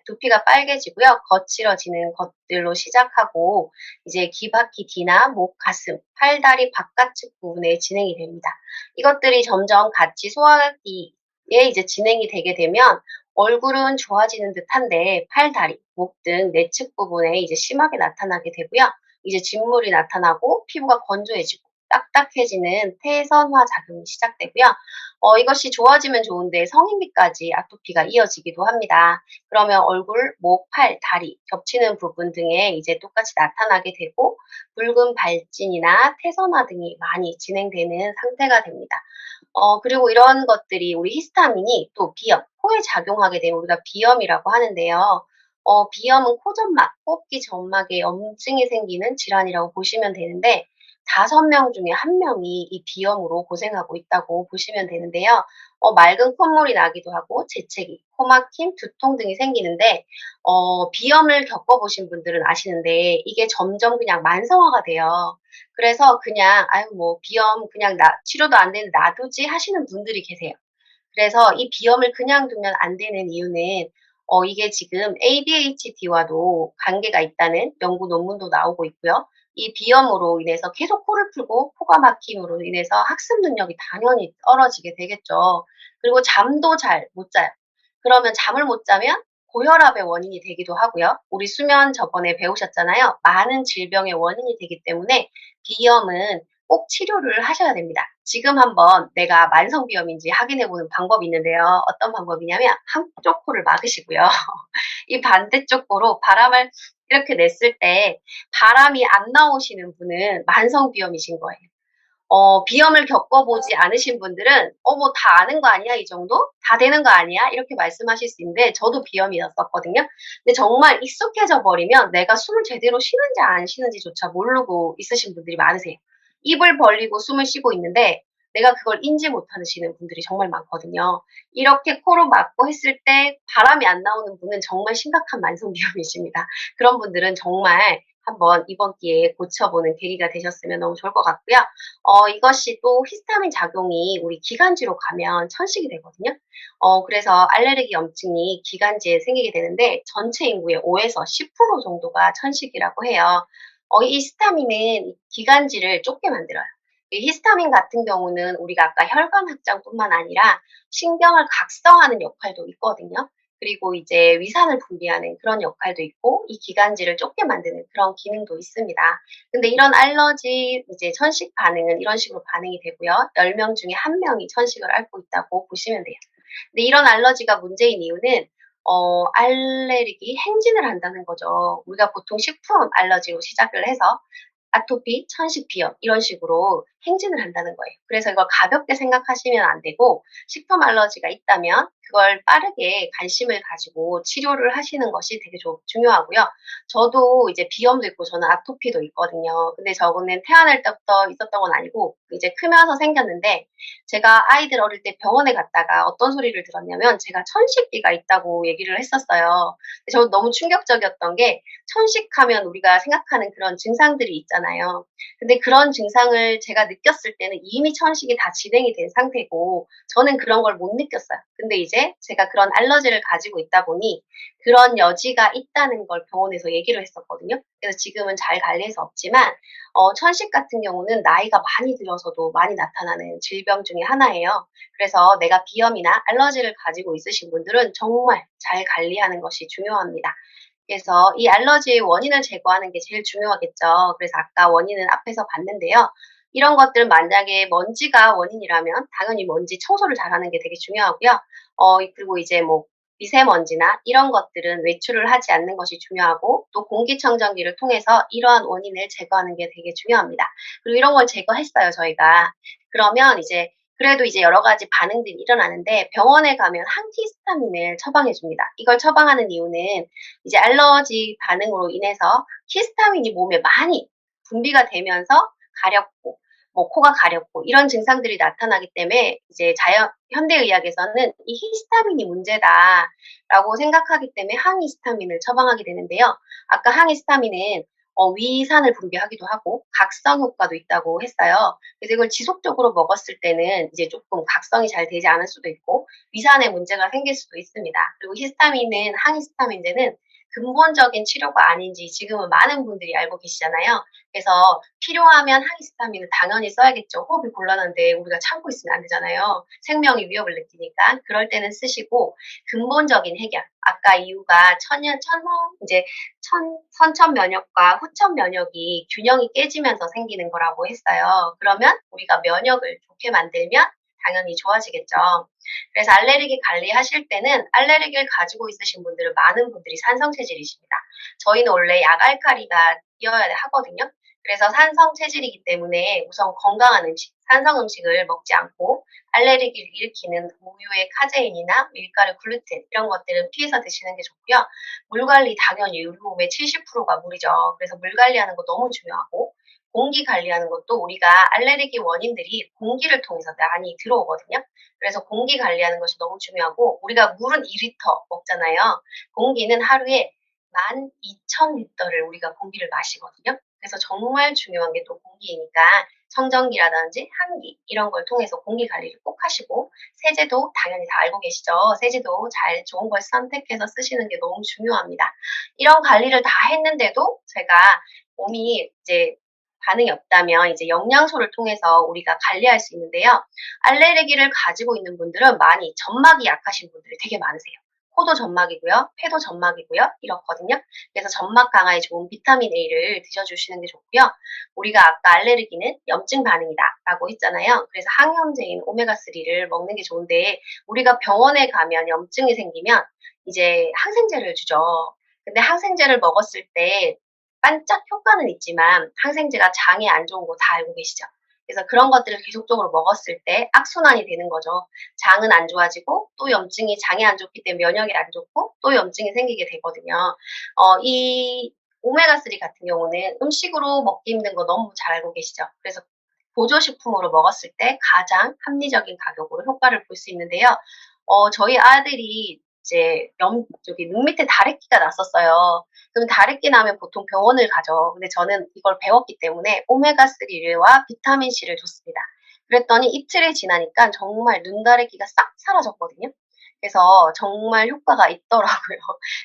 두피가 빨개지고요. 거칠어지는 것들로 시작하고 이제 귀바퀴 뒤나 목, 가슴, 팔, 다리 바깥쪽 부분에 진행이 됩니다. 이것들이 점점 같이 소화기에 이제 진행이 되게 되면 얼굴은 좋아지는 듯한데 팔, 다리, 목 등 내측 부분에 이제 심하게 나타나게 되고요. 이제 진물이 나타나고 피부가 건조해지고 딱딱해지는 태선화 작용이 시작되고요. 이것이 좋아지면 좋은데 성인기까지 아토피가 이어지기도 합니다. 그러면 얼굴, 목, 팔, 다리 겹치는 부분 등에 이제 똑같이 나타나게 되고 붉은 발진이나 태선화 등이 많이 진행되는 상태가 됩니다. 그리고 이런 것들이 우리 히스타민이 또 비염, 코에 작용하게 되면 우리가 비염이라고 하는데요. 비염은 코점막, 뽑기 점막에 염증이 생기는 질환이라고 보시면 되는데 5명 중에 1명이 이 비염으로 고생하고 있다고 보시면 되는데요. 맑은 콧물이 나기도 하고 재채기, 코막힘, 두통 등이 생기는데 비염을 겪어보신 분들은 아시는데 이게 점점 그냥 만성화가 돼요. 그래서 그냥 아유 뭐 비염 그냥 치료도 안 되는데 놔두지 하시는 분들이 계세요. 그래서 이 비염을 그냥 두면 안 되는 이유는 이게 지금 ADHD와도 관계가 있다는 연구 논문도 나오고 있고요. 이 비염으로 인해서 계속 코를 풀고 코가 막힘으로 인해서 학습 능력이 당연히 떨어지게 되겠죠. 그리고 잠도 잘 못 자요. 그러면 잠을 못 자면 고혈압의 원인이 되기도 하고요. 우리 수면 저번에 배우셨잖아요. 많은 질병의 원인이 되기 때문에 비염은 꼭 치료를 하셔야 됩니다. 지금 한번 내가 만성비염인지 확인해보는 방법이 있는데요. 어떤 방법이냐면 한쪽 코를 막으시고요. 이 반대쪽 코로 바람을 이렇게 냈을 때 바람이 안 나오시는 분은 만성비염이신 거예요. 비염을 겪어보지 않으신 분들은 뭐 다 아는 거 아니야? 이 정도? 다 되는 거 아니야? 이렇게 말씀하실 수 있는데 저도 비염이었었거든요. 근데 정말 익숙해져 버리면 내가 숨을 제대로 쉬는지 안 쉬는지조차 모르고 있으신 분들이 많으세요. 입을 벌리고 숨을 쉬고 있는데 내가 그걸 인지 못하시는 분들이 정말 많거든요. 이렇게 코로 막고 했을 때 바람이 안 나오는 분은 정말 심각한 만성비염이십니다. 그런 분들은 정말 한번 이번 기회에 고쳐보는 계기가 되셨으면 너무 좋을 것 같고요. 이것이 또 히스타민 작용이 우리 기관지로 가면 천식이 되거든요. 그래서 알레르기 염증이 기관지에 생기게 되는데 전체 인구의 5에서 10% 정도가 천식이라고 해요. 이 히스타민은 기관지를 좁게 만들어요. 이 히스타민 같은 경우는 우리가 아까 혈관 확장뿐만 아니라 신경을 각성하는 역할도 있거든요. 그리고 이제 위산을 분비하는 그런 역할도 있고 이 기관지를 좁게 만드는 그런 기능도 있습니다. 근데 이런 알러지 이제 천식 반응은 이런 식으로 반응이 되고요. 10명 중에 1명이 천식을 앓고 있다고 보시면 돼요. 근데 이런 알러지가 문제인 이유는 알레르기 행진을 한다는 거죠. 우리가 보통 식품 알러지로 시작을 해서 아토피, 천식, 비염 이런 식으로 행진을 한다는 거예요. 그래서 이걸 가볍게 생각하시면 안 되고 식품 알러지가 있다면 그걸 빠르게 관심을 가지고 치료를 하시는 것이 되게 중요하고요. 저도 이제 비염도 있고 저는 아토피도 있거든요. 근데 저거는 태어날 때부터 있었던 건 아니고 이제 크면서 생겼는데 제가 아이들 어릴 때 병원에 갔다가 어떤 소리를 들었냐면 제가 천식기가 있다고 얘기를 했었어요. 저는 너무 충격적이었던 게 천식하면 우리가 생각하는 그런 증상들이 있잖아요. 근데 그런 증상을 제가 느꼈을 때는 이미 천식이 다 진행이 된 상태고 저는 그런 걸 못 느꼈어요. 근데 이제 제가 그런 알러지를 가지고 있다 보니 그런 여지가 있다는 걸 병원에서 얘기를 했었거든요. 그래서 지금은 잘 관리해서 없지만 천식 같은 경우는 나이가 많이 들어서도 많이 나타나는 질병 중에 하나예요. 그래서 내가 비염이나 알러지를 가지고 있으신 분들은 정말 잘 관리하는 것이 중요합니다. 그래서 이 알러지의 원인을 제거하는 게 제일 중요하겠죠. 그래서 아까 원인은 앞에서 봤는데요. 이런 것들 만약에 먼지가 원인이라면 당연히 먼지 청소를 잘하는 게 되게 중요하고요. 그리고 이제 뭐 미세먼지나 이런 것들은 외출을 하지 않는 것이 중요하고 또 공기청정기를 통해서 이러한 원인을 제거하는 게 되게 중요합니다. 그리고 이런 걸 제거했어요, 저희가. 그러면 이제 그래도 이제 여러 가지 반응들이 일어나는데 병원에 가면 항히스타민을 처방해 줍니다. 이걸 처방하는 이유는 이제 알러지 반응으로 인해서 히스타민이 몸에 많이 분비가 되면서 가렵고 뭐 코가 가렵고 이런 증상들이 나타나기 때문에 이제 현대의학에서는 이 히스타민이 문제다라고 생각하기 때문에 항히스타민을 처방하게 되는데요. 아까 항히스타민은 위산을 분비하기도 하고 각성 효과도 있다고 했어요. 그래서 이걸 지속적으로 먹었을 때는 이제 조금 각성이 잘 되지 않을 수도 있고 위산에 문제가 생길 수도 있습니다. 그리고 히스타민은 항히스타민제는 근본적인 치료가 아닌지 지금은 많은 분들이 알고 계시잖아요. 그래서 필요하면 항히스타민을 당연히 써야겠죠. 호흡이 곤란한데 우리가 참고 있으면 안 되잖아요. 생명이 위협을 느끼니까 그럴 때는 쓰시고 근본적인 해결. 아까 이유가 선천 면역과 후천 면역이 균형이 깨지면서 생기는 거라고 했어요. 그러면 우리가 면역을 좋게 만들면 당연히 좋아지겠죠. 그래서 알레르기 관리하실 때는 알레르기를 가지고 있으신 분들은 많은 분들이 산성 체질이십니다. 저희는 원래 약알칼리가 이어야 하거든요. 그래서 산성 체질이기 때문에 우선 건강한 음식, 산성 음식을 먹지 않고 알레르기를 일으키는 우유의 카제인이나 밀가루, 글루텐 이런 것들은 피해서 드시는 게 좋고요. 물 관리 당연히 우리 몸의 70%가 물이죠. 그래서 물 관리하는 거 너무 중요하고 공기 관리하는 것도 우리가 알레르기 원인들이 공기를 통해서 많이 들어오거든요. 그래서 공기 관리하는 것이 너무 중요하고 우리가 물은 2리터 먹잖아요. 공기는 하루에 12,000리터를 우리가 공기를 마시거든요. 그래서 정말 중요한 게 또 공기이니까 청정기라든지 환기 이런 걸 통해서 공기 관리를 꼭 하시고 세제도 당연히 다 알고 계시죠. 세제도 잘 좋은 걸 선택해서 쓰시는 게 너무 중요합니다. 이런 관리를 다 했는데도 제가 몸이 이제 반응이 없다면 이제 영양소를 통해서 우리가 관리할 수 있는데요. 알레르기를 가지고 있는 분들은 많이 점막이 약하신 분들이 되게 많으세요. 코도 점막이고요, 폐도 점막이고요, 이렇거든요. 그래서 점막 강화에 좋은 비타민 A를 드셔주시는 게 좋고요. 우리가 아까 알레르기는 염증 반응이다라고 했잖아요. 그래서 항염제인 오메가3를 먹는 게 좋은데 우리가 병원에 가면 염증이 생기면 이제 항생제를 주죠. 근데 항생제를 먹었을 때 반짝 효과는 있지만 항생제가 장에 안 좋은 거 다 알고 계시죠? 그래서 그런 것들을 계속적으로 먹었을 때 악순환이 되는 거죠. 장은 안 좋아지고 또 염증이 장에 안 좋기 때문에 면역이 안 좋고 또 염증이 생기게 되거든요. 이 오메가3 같은 경우는 음식으로 먹기 힘든 거 너무 잘 알고 계시죠? 그래서 보조식품으로 먹었을 때 가장 합리적인 가격으로 효과를 볼 수 있는데요. 저희 아들이 이제 저기 눈 밑에 다래끼가 났었어요. 그럼 다래끼 나면 보통 병원을 가죠. 근데 저는 이걸 배웠기 때문에 오메가3와 비타민C를 줬습니다. 그랬더니 이틀이 지나니까 정말 눈다래끼가 싹 사라졌거든요. 그래서 정말 효과가 있더라고요.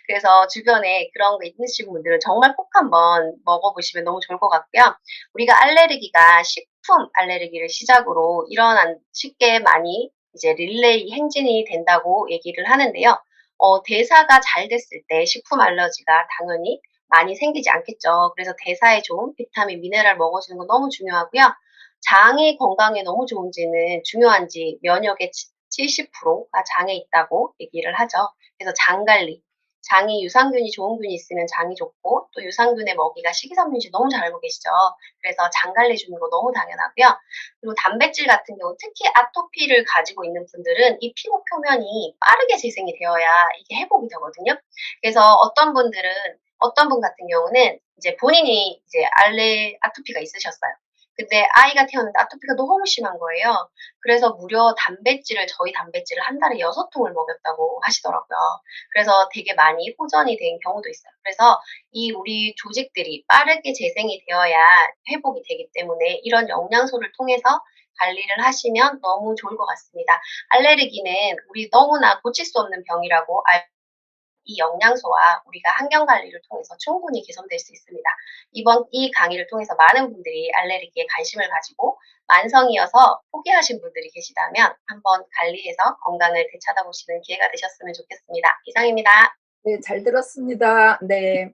그래서 주변에 그런 거 있으신 분들은 정말 꼭 한번 먹어보시면 너무 좋을 것 같고요. 우리가 알레르기가 식품 알레르기를 시작으로 일어난 쉽게 많이 이제 릴레이 행진이 된다고 얘기를 하는데요. 대사가 잘 됐을 때 식품 알러지가 당연히 많이 생기지 않겠죠. 그래서 대사에 좋은 비타민, 미네랄 먹어주는 거 너무 중요하고요. 장의 건강에 너무 좋은지는 중요한지 면역의 70%가 장에 있다고 얘기를 하죠. 그래서 장 관리. 장이 유산균이 좋은 균이 있으면 장이 좋고 또 유산균의 먹이가 식이섬유인지 너무 잘 알고 계시죠. 그래서 장 관리 주는 거 너무 당연하고요. 그리고 단백질 같은 경우 특히 아토피를 가지고 있는 분들은 이 피부 표면이 빠르게 재생이 되어야 이게 회복이 되거든요. 그래서 어떤 분 같은 경우는 이제 본인이 이제 아토피가 있으셨어요. 근데 아이가 태어났는데 아토피가 너무 심한 거예요. 그래서 무려 저희 단백질을 한 달에 6통을 먹였다고 하시더라고요. 그래서 되게 많이 호전이 된 경우도 있어요. 그래서 이 우리 조직들이 빠르게 재생이 되어야 회복이 되기 때문에 이런 영양소를 통해서 관리를 하시면 너무 좋을 것 같습니다. 알레르기는 우리 너무나 고칠 수 없는 병이라고 이 영양소와 우리가 환경 관리를 통해서 충분히 개선될 수 있습니다. 이번 이 강의를 통해서 많은 분들이 알레르기에 관심을 가지고 만성이어서 포기하신 분들이 계시다면 한번 관리해서 건강을 되찾아보시는 기회가 되셨으면 좋겠습니다. 이상입니다. 네, 잘 들었습니다. 네.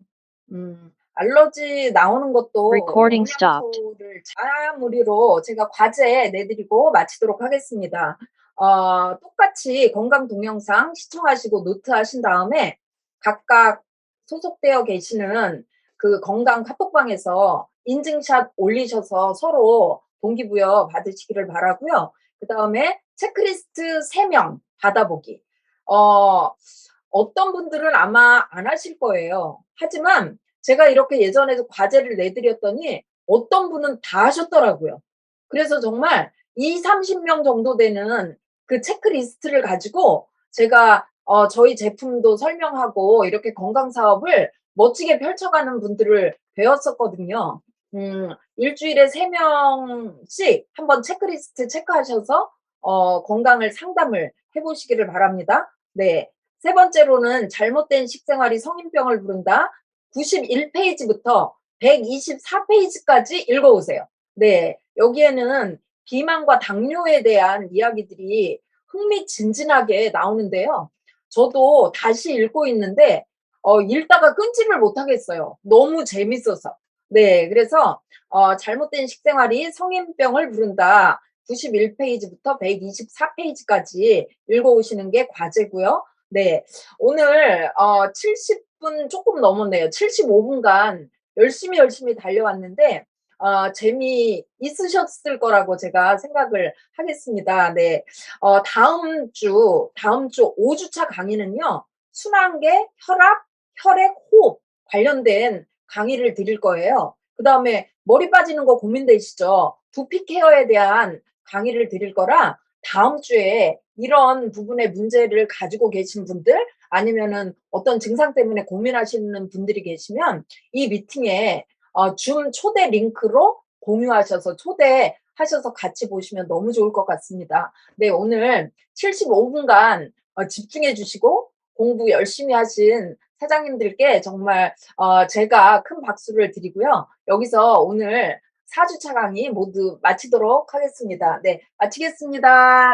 알러지 나오는 것도 Recording stopped. 영양소를 자무리로 제가 과제 내드리고 마치도록 하겠습니다. 똑같이 건강 동영상 시청하시고 노트하신 다음에 각각 소속되어 계시는 그 건강 카톡방에서 인증샷 올리셔서 서로 동기부여 받으시기를 바라고요. 그 다음에 체크리스트 3명 받아보기. 어떤 분들은 아마 안 하실 거예요. 하지만 제가 이렇게 예전에도 과제를 내드렸더니 어떤 분은 다 하셨더라고요. 그래서 정말 20-30명 정도 되는 그 체크리스트를 가지고 제가 저희 제품도 설명하고 이렇게 건강 사업을 멋지게 펼쳐가는 분들을 배웠었거든요. 일주일에 3명씩 한번 체크리스트 체크하셔서 건강을 상담을 해보시기를 바랍니다. 네. 세 번째로는 잘못된 식생활이 성인병을 부른다. 91페이지부터 124페이지까지 읽어오세요. 네. 여기에는 비만과 당뇨에 대한 이야기들이 흥미진진하게 나오는데요. 저도 다시 읽고 있는데 읽다가 끊지를 못하겠어요. 너무 재밌어서. 네, 그래서 잘못된 식생활이 성인병을 부른다. 91페이지부터 124페이지까지 읽어오시는 게 과제고요. 네, 오늘 70분 조금 넘었네요. 75분간 열심히 달려왔는데 재미있으셨을 거라고 제가 생각을 하겠습니다. 네. 다음 주 5주차 강의는요. 순환계, 혈액, 호흡 관련된 강의를 드릴 거예요. 그 다음에 머리 빠지는 거 고민되시죠? 두피 케어에 대한 강의를 드릴 거라 다음 주에 이런 부분의 문제를 가지고 계신 분들 아니면은 어떤 증상 때문에 고민하시는 분들이 계시면 이 미팅에 줌 초대 링크로 공유하셔서 초대하셔서 같이 보시면 너무 좋을 것 같습니다. 네, 오늘 75분간 집중해 주시고 공부 열심히 하신 사장님들께 정말 제가 큰 박수를 드리고요. 여기서 오늘 4주차 강의 모두 마치도록 하겠습니다. 네, 마치겠습니다.